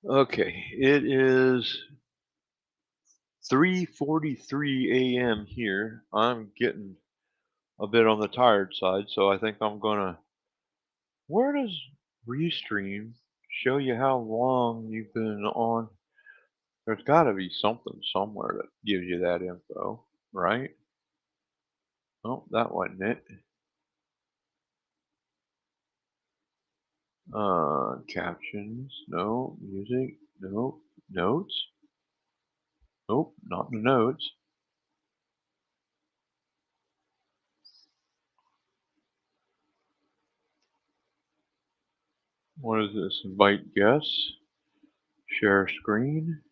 okay. It is 3:43 a.m. here. I'm getting a bit on the tired side, so I think I'm gonna. Where does restream show you how long you've been on? There's got to be something somewhere that gives you that info, right? Oh, that wasn't it. Captions, no. Music, no. Notes, nope, not the notes. What is this? Invite guests, share screen.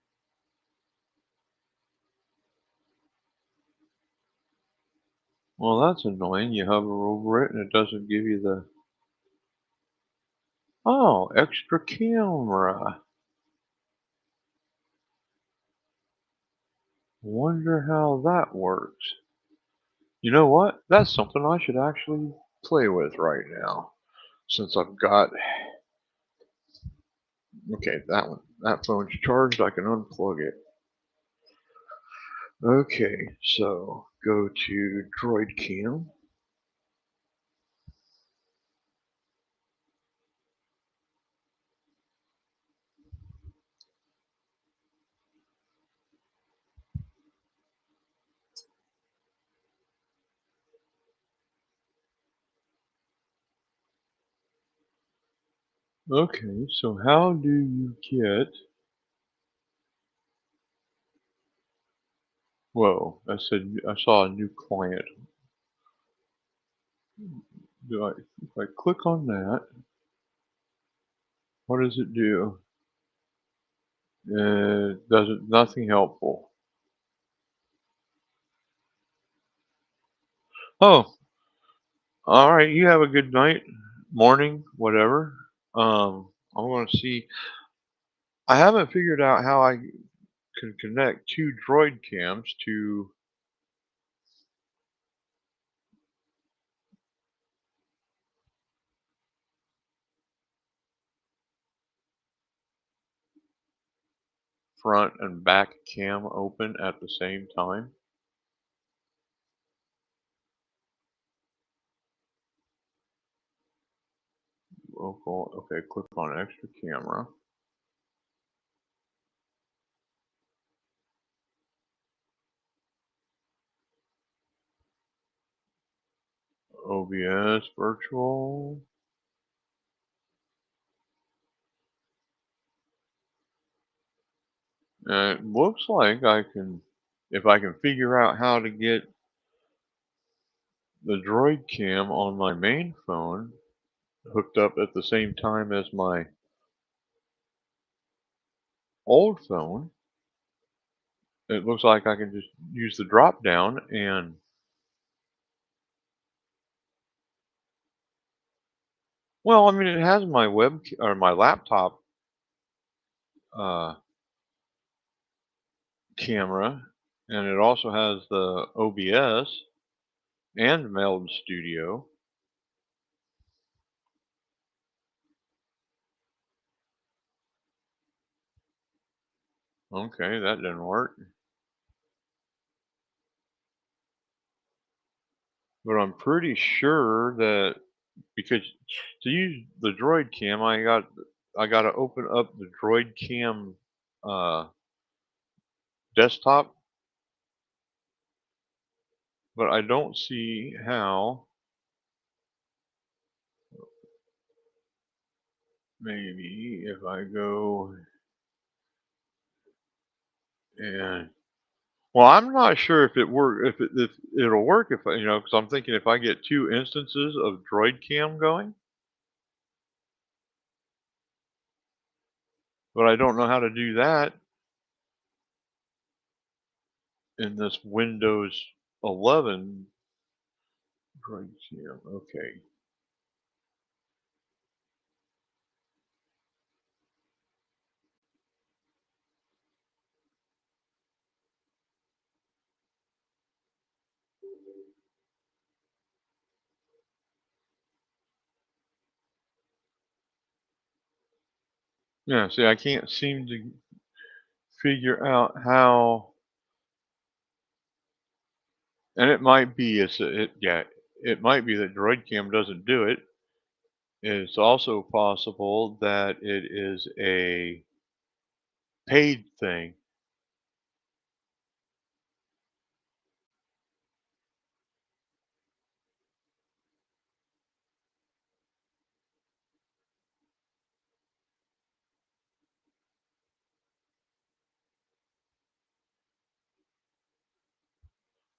Well, that's annoying. You hover over it and it doesn't give you the. Oh, extra camera. Wonder how that works. You know what? That's something I should actually play with right now. Since I've got. Okay, that one. That phone's charged. I can unplug it. Okay, so go to Droid Cam. Okay, so how do you get. Whoa, I said I saw a new client. Do I, if I click on that, what does it do? Doesn't nothing helpful. Oh, all right. You have a good night, morning, whatever. I'm going to see. I haven't figured out how I can connect two Droid cams to front and back cam open at the same time. Local. Okay, click on extra camera. OBS virtual. And it looks like I can, if I can figure out how to get the Droid cam on my main phone hooked up at the same time as my old phone, it looks like I can just use the drop down and, well, I mean, it has my or my laptop uh, camera, and it also has the OBS and Meld Studio. Okay, that didn't work. But I'm pretty sure that because to use the Droid Cam, I got to open up the Droid Cam uh, desktop, but I don't see how. Maybe if I go and well, I'm not sure if it work if it'll work if because I'm thinking if I get two instances of Droid Cam going, but I don't know how to do that in this Windows 11 Droid Cam. Okay. Yeah, see, I can't seem to figure out how, and it might be it might be that DroidCam doesn't do it. It's also possible that it is a paid thing.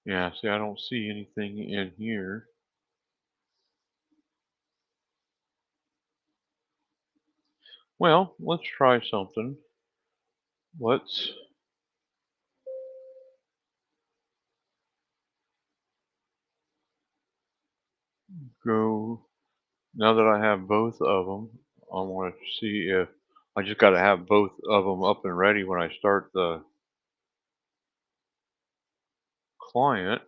Yeah, see, I don't see anything in here. Well, let's try something. Let's go. Now that I have both of them, I want to see if I just got to have both of them up and ready when I start the client.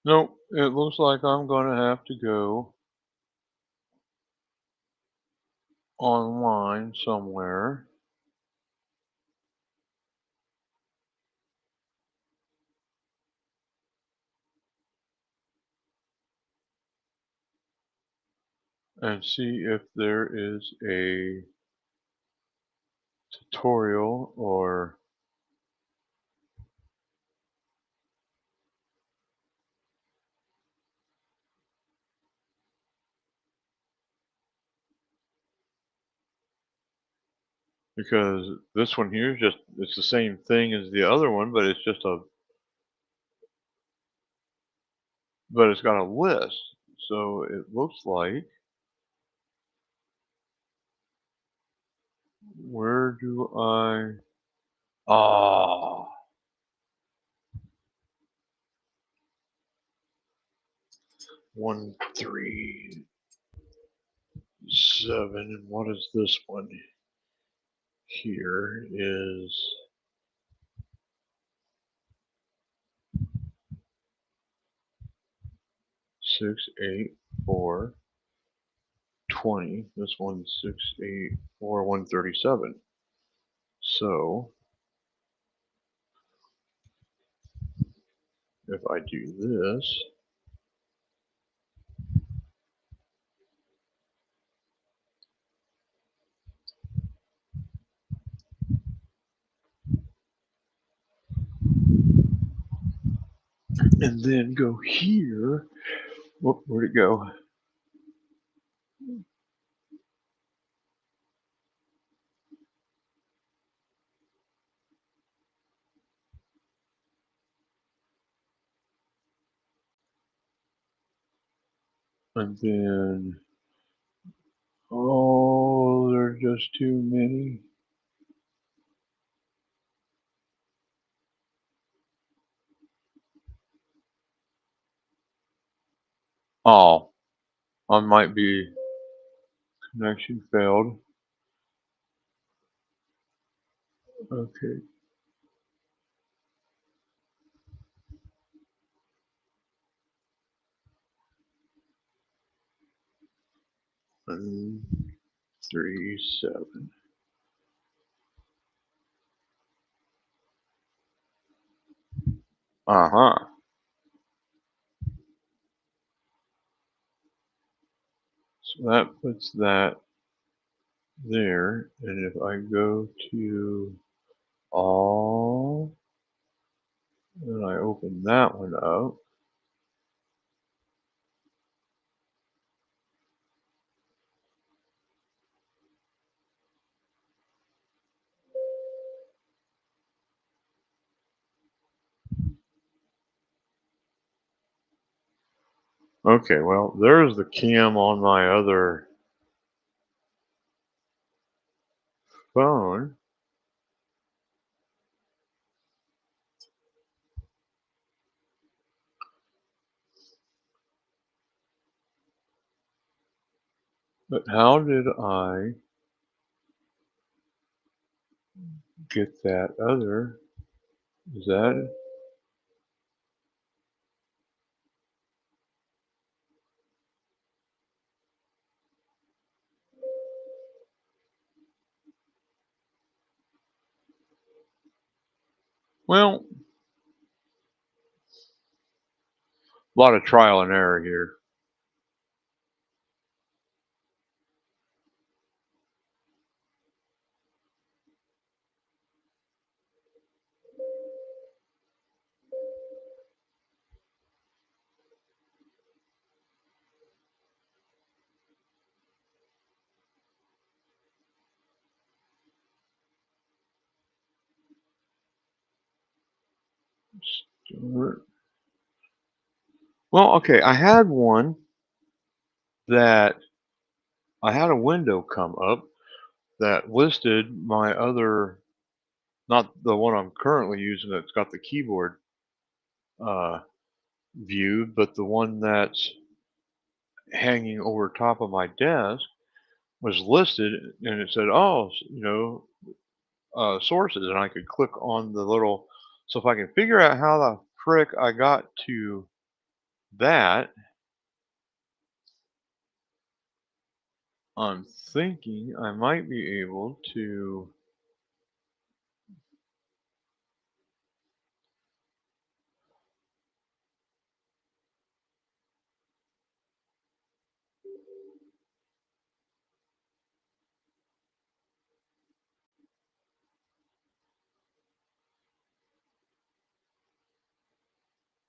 Nope, it looks like I'm going to have to go online somewhere and see if there is a tutorial or because this one here is just it's the same thing as the other one, but it's just a but it's got a list. So it looks like where do I ah 137 and what is this one here is 684 20. This one's 684 137. So if I do this, and then go here, where'd it go? And then, oh, there's just too many. Oh, I might be connection failed. Okay. One, 3, 7. Uh-huh. So that puts that there. And if I go to all, and I open that one up, okay, well, there's the cam on my other phone. But how did I get that other? Is that? Well, a lot of trial and error here. Start. Well, okay, I had one that I had a window come up that listed my other, not the one I'm currently using that's got the keyboard uh, view, but the one that's hanging over top of my desk was listed, and it said, "Oh, sources," and I could click on the little. So if I can figure out how the frick I got to that, I'm thinking I might be able to.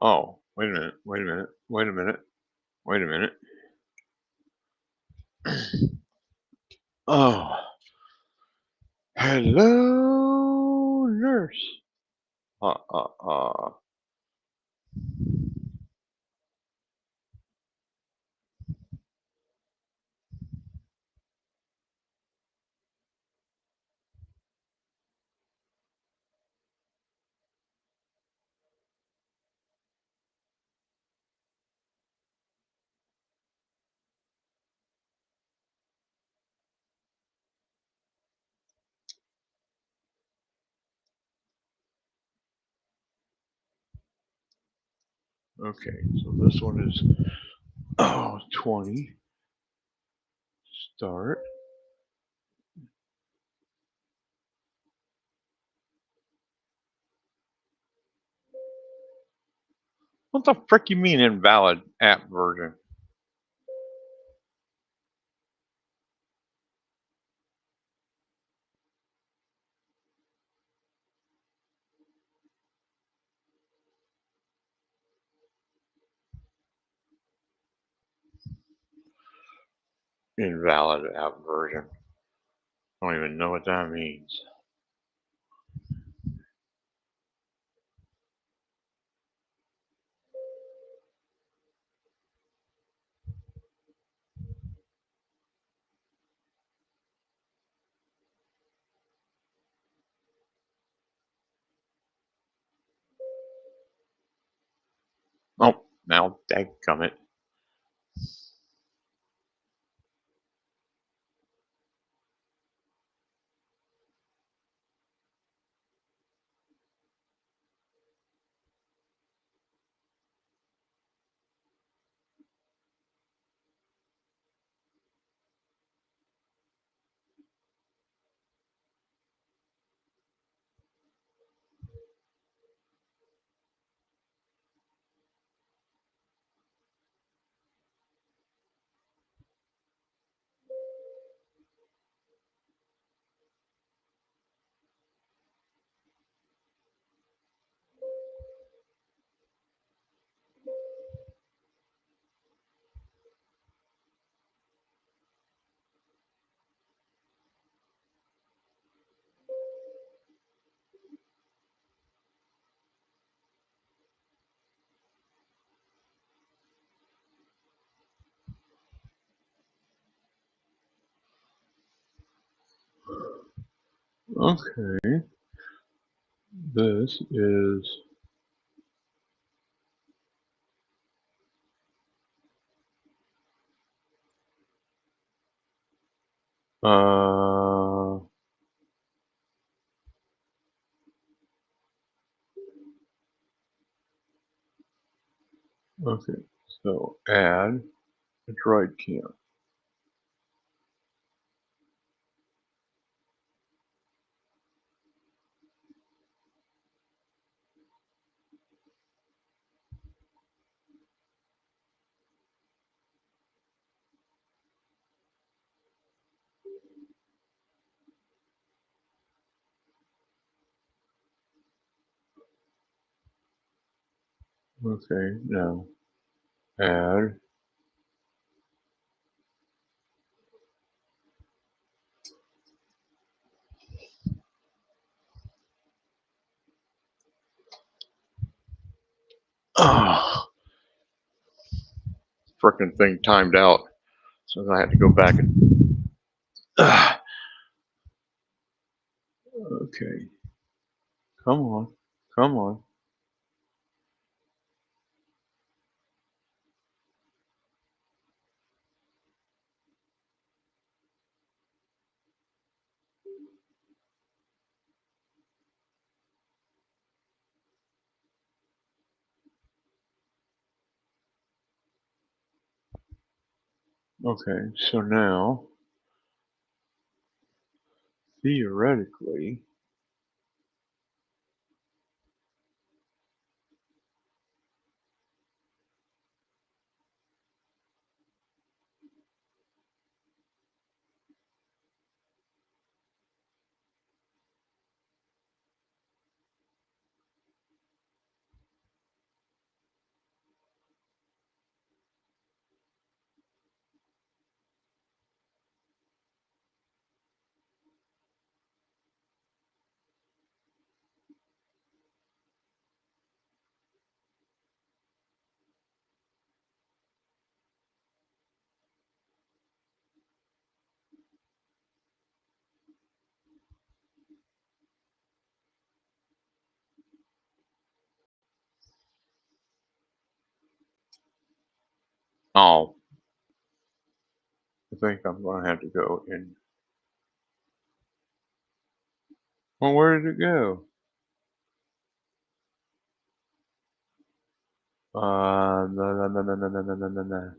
Oh, wait a minute. Wait a minute. Wait a minute. Wait a minute. Oh, hello, nurse. Uh, uh, uh. Okay, so this one is 20. Start. What the frick you mean invalid app version? Invalid app version. I don't even know what that means. Now, dadgummit. Okay, this is uh okay. So add a droid cam. Okay, now add oh, frickin' thing timed out. So I had to go back and okay. Come on. Come on. Okay, so now theoretically, oh, I think I'm gonna have to go in. Well, where did it go? No, no, no, no, no, no, no, no, no, no.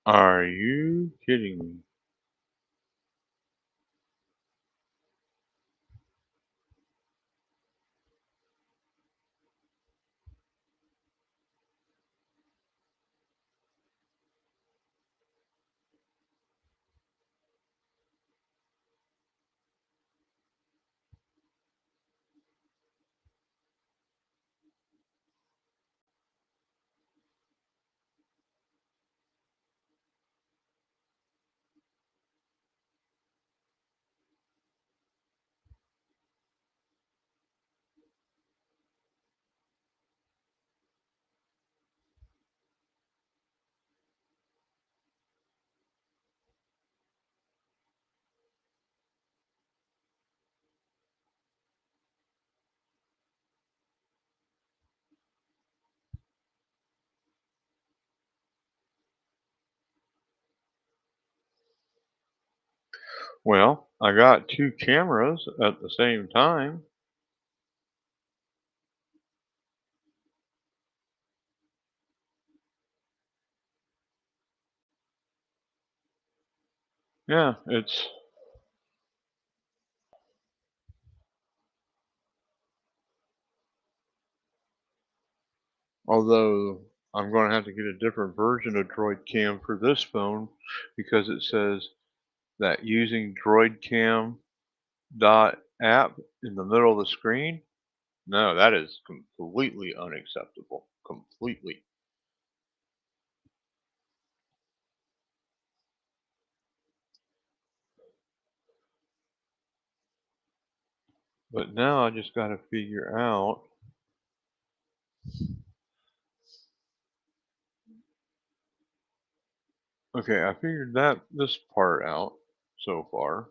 Are you kidding me? Well, I got two cameras at the same time. Yeah, it's although I'm going to have to get a different version of Droid Cam for this phone because it says that using Droid Cam dot app in the middle of the screen. No, that is completely unacceptable. Completely. But now I just got to figure out. Okay, I figured that this part out so far.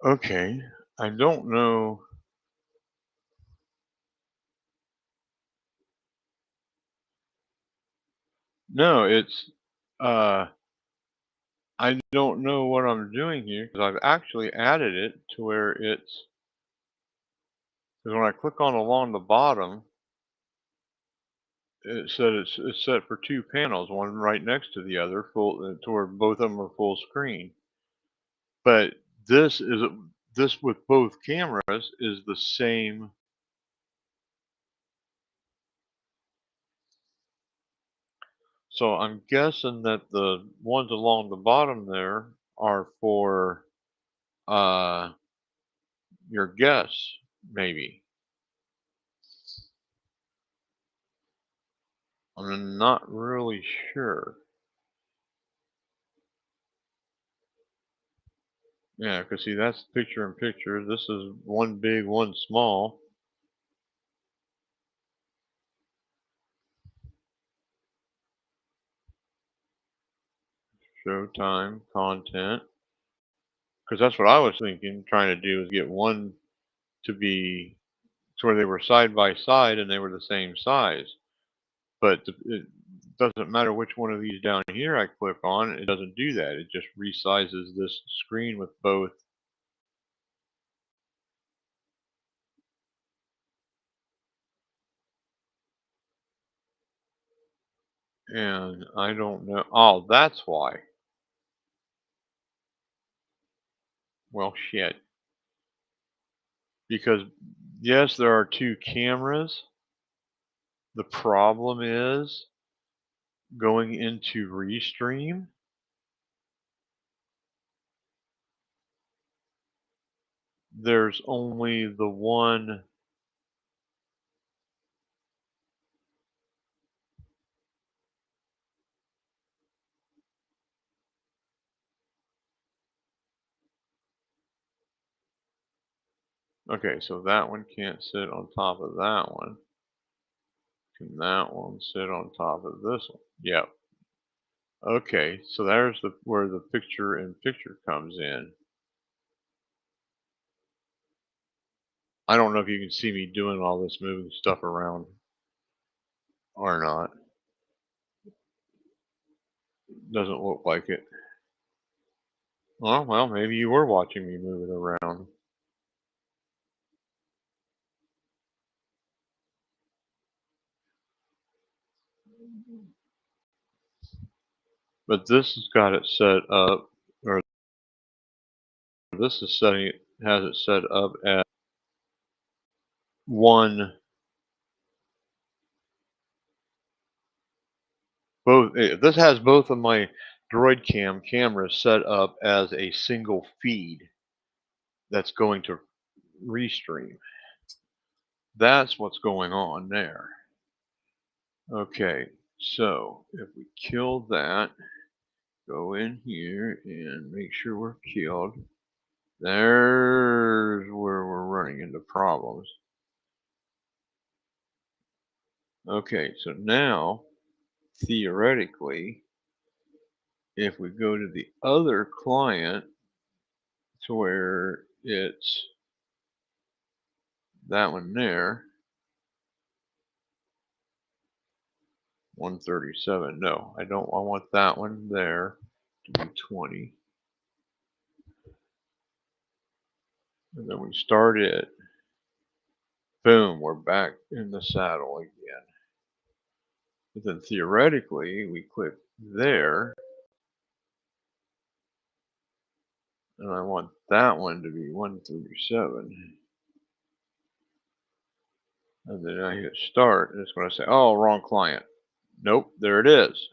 Okay, I don't know. No, it's I don't know what I'm doing here because I've actually added it to where it's because when I click on along the bottom, it said it's set for two panels, one right next to the other, full to where both of them are full screen. But this is this with both cameras is the same. So I'm guessing that the ones along the bottom there are for uh your guests, maybe. I'm not really sure. Yeah, cause see, that's picture in picture. This is one big, one small. Showtime content. Cause that's what I was thinking, trying to do is get one to be to where they were side by side and they were the same size. But it doesn't matter which one of these down here I click on. It doesn't do that. It just resizes this screen with both. And I don't know. Oh, that's why. Well, shit. Because yes, there are two cameras. The problem is going into restream. There's only the one. Okay, so that one can't sit on top of that one. Can that one sit on top of this one? Yep. Okay, so there's the where the picture in picture comes in. I don't know if you can see me doing all this moving stuff around or not. Doesn't look like it. Well, maybe you were watching me move it around. But this has got it set up, or this is setting it, has it set up at one, this has both of my Droid Cam cameras set up as a single feed that's going to restream. That's what's going on there. Okay, so if we kill that, go in here and make sure we're killed. There's where we're running into problems. Okay, so now, theoretically, if we go to the other client to where it's that one there, 137. No, I don't. I want that one there to be 20. And then we start it. Boom, we're back in the saddle again. But then theoretically, we click there. And I want that one to be 137. And then I hit start, and it's going to say, oh, wrong client. Nope, there it is.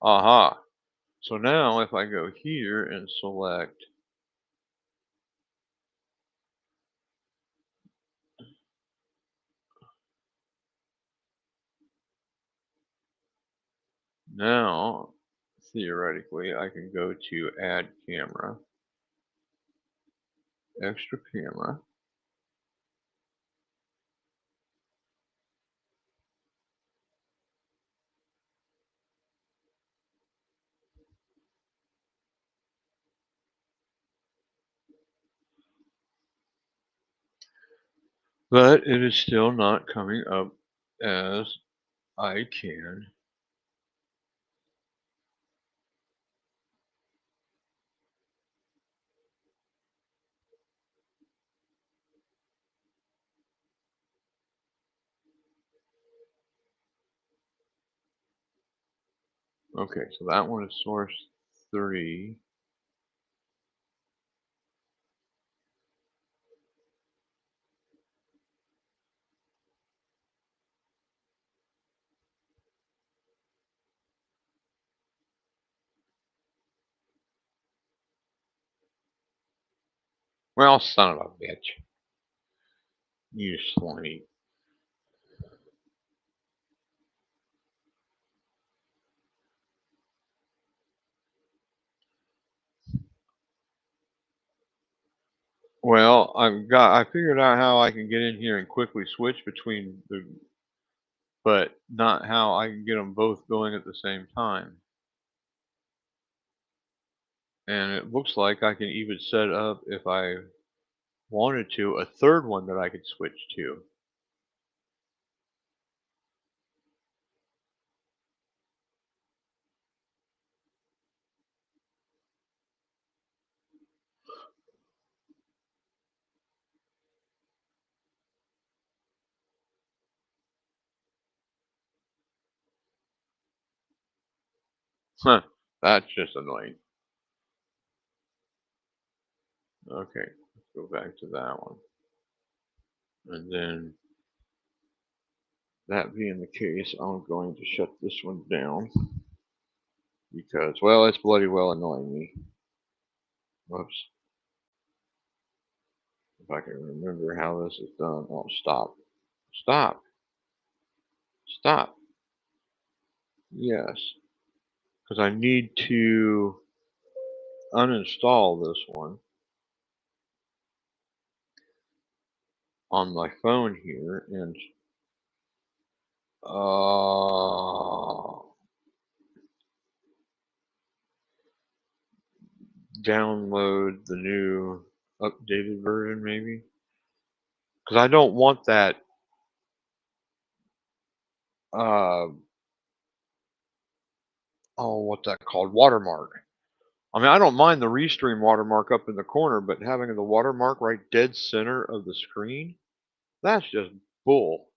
Aha. So now if I go here and select now, theoretically, I can go to add camera, extra camera. But it is still not coming up as I can. Okay, so that one is source 3. Well, son of a bitch. You slimy. Well, I figured out how I can get in here and quickly switch between the, but not how I can get them both going at the same time. And it looks like I can even set up, if I wanted to, a third one that I could switch to. Huh, that's just annoying. Okay, let's go back to that one. And then, that being the case, I'm going to shut this one down because, well, it's bloody well annoying me. Whoops. If I can remember how this is done. Oh, stop. Stop. Stop. Yes. Because I need to uninstall this one on my phone here and download the new updated version, maybe. because I don't want that. Uh, oh, what's that called? Watermark. I mean, I don't mind the restream watermark up in the corner, but having the watermark right dead center of the screen, that's just bull.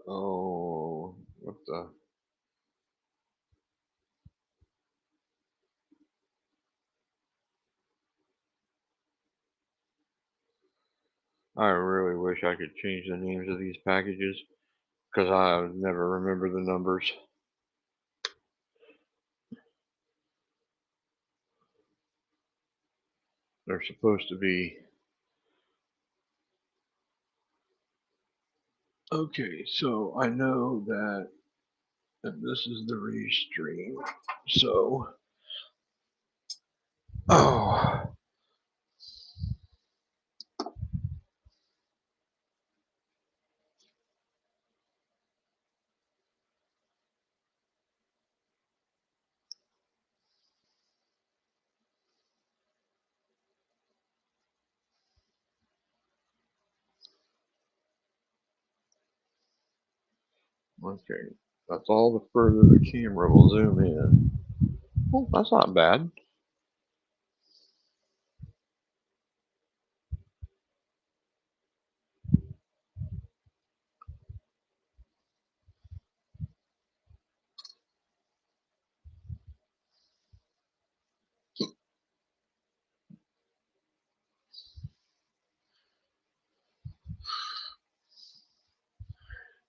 Oh, what the? I really wish I could change the names of these packages because I never remember the numbers. They're supposed to be. Okay, so I know that this is the restream. So, oh, okay. That's all the further the camera will zoom in. Oh, that's not bad.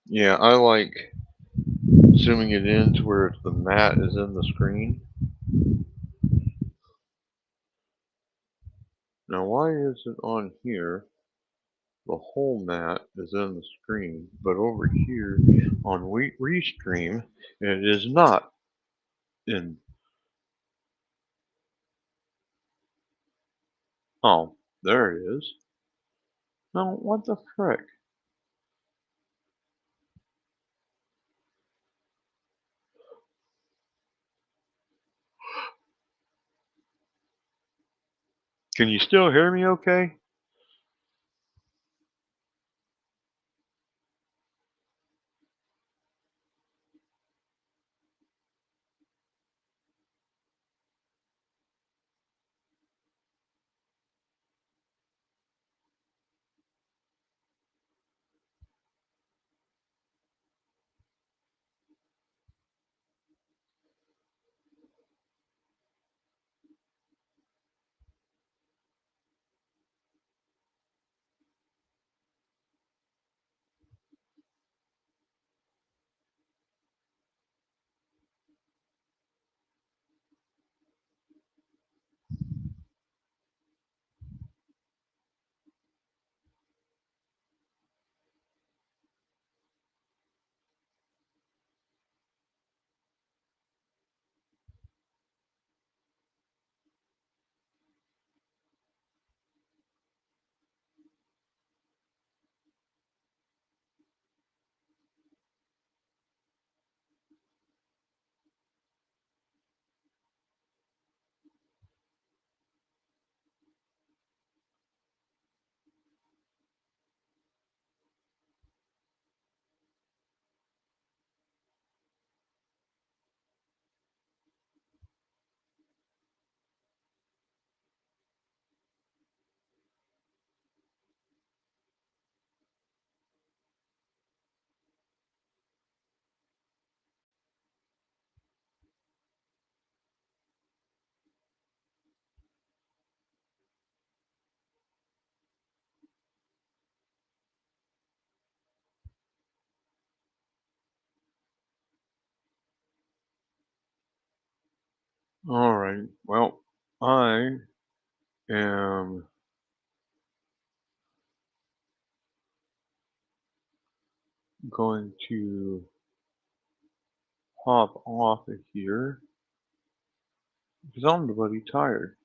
Yeah, I like zooming it in to where the mat is in the screen. Now, why is it on here? The whole mat is in the screen, but over here on Restream, it is not in. Oh, there it is. No, what the frick? Can you still hear me okay? All right. Well, I am going to hop off of here because I'm bloody tired.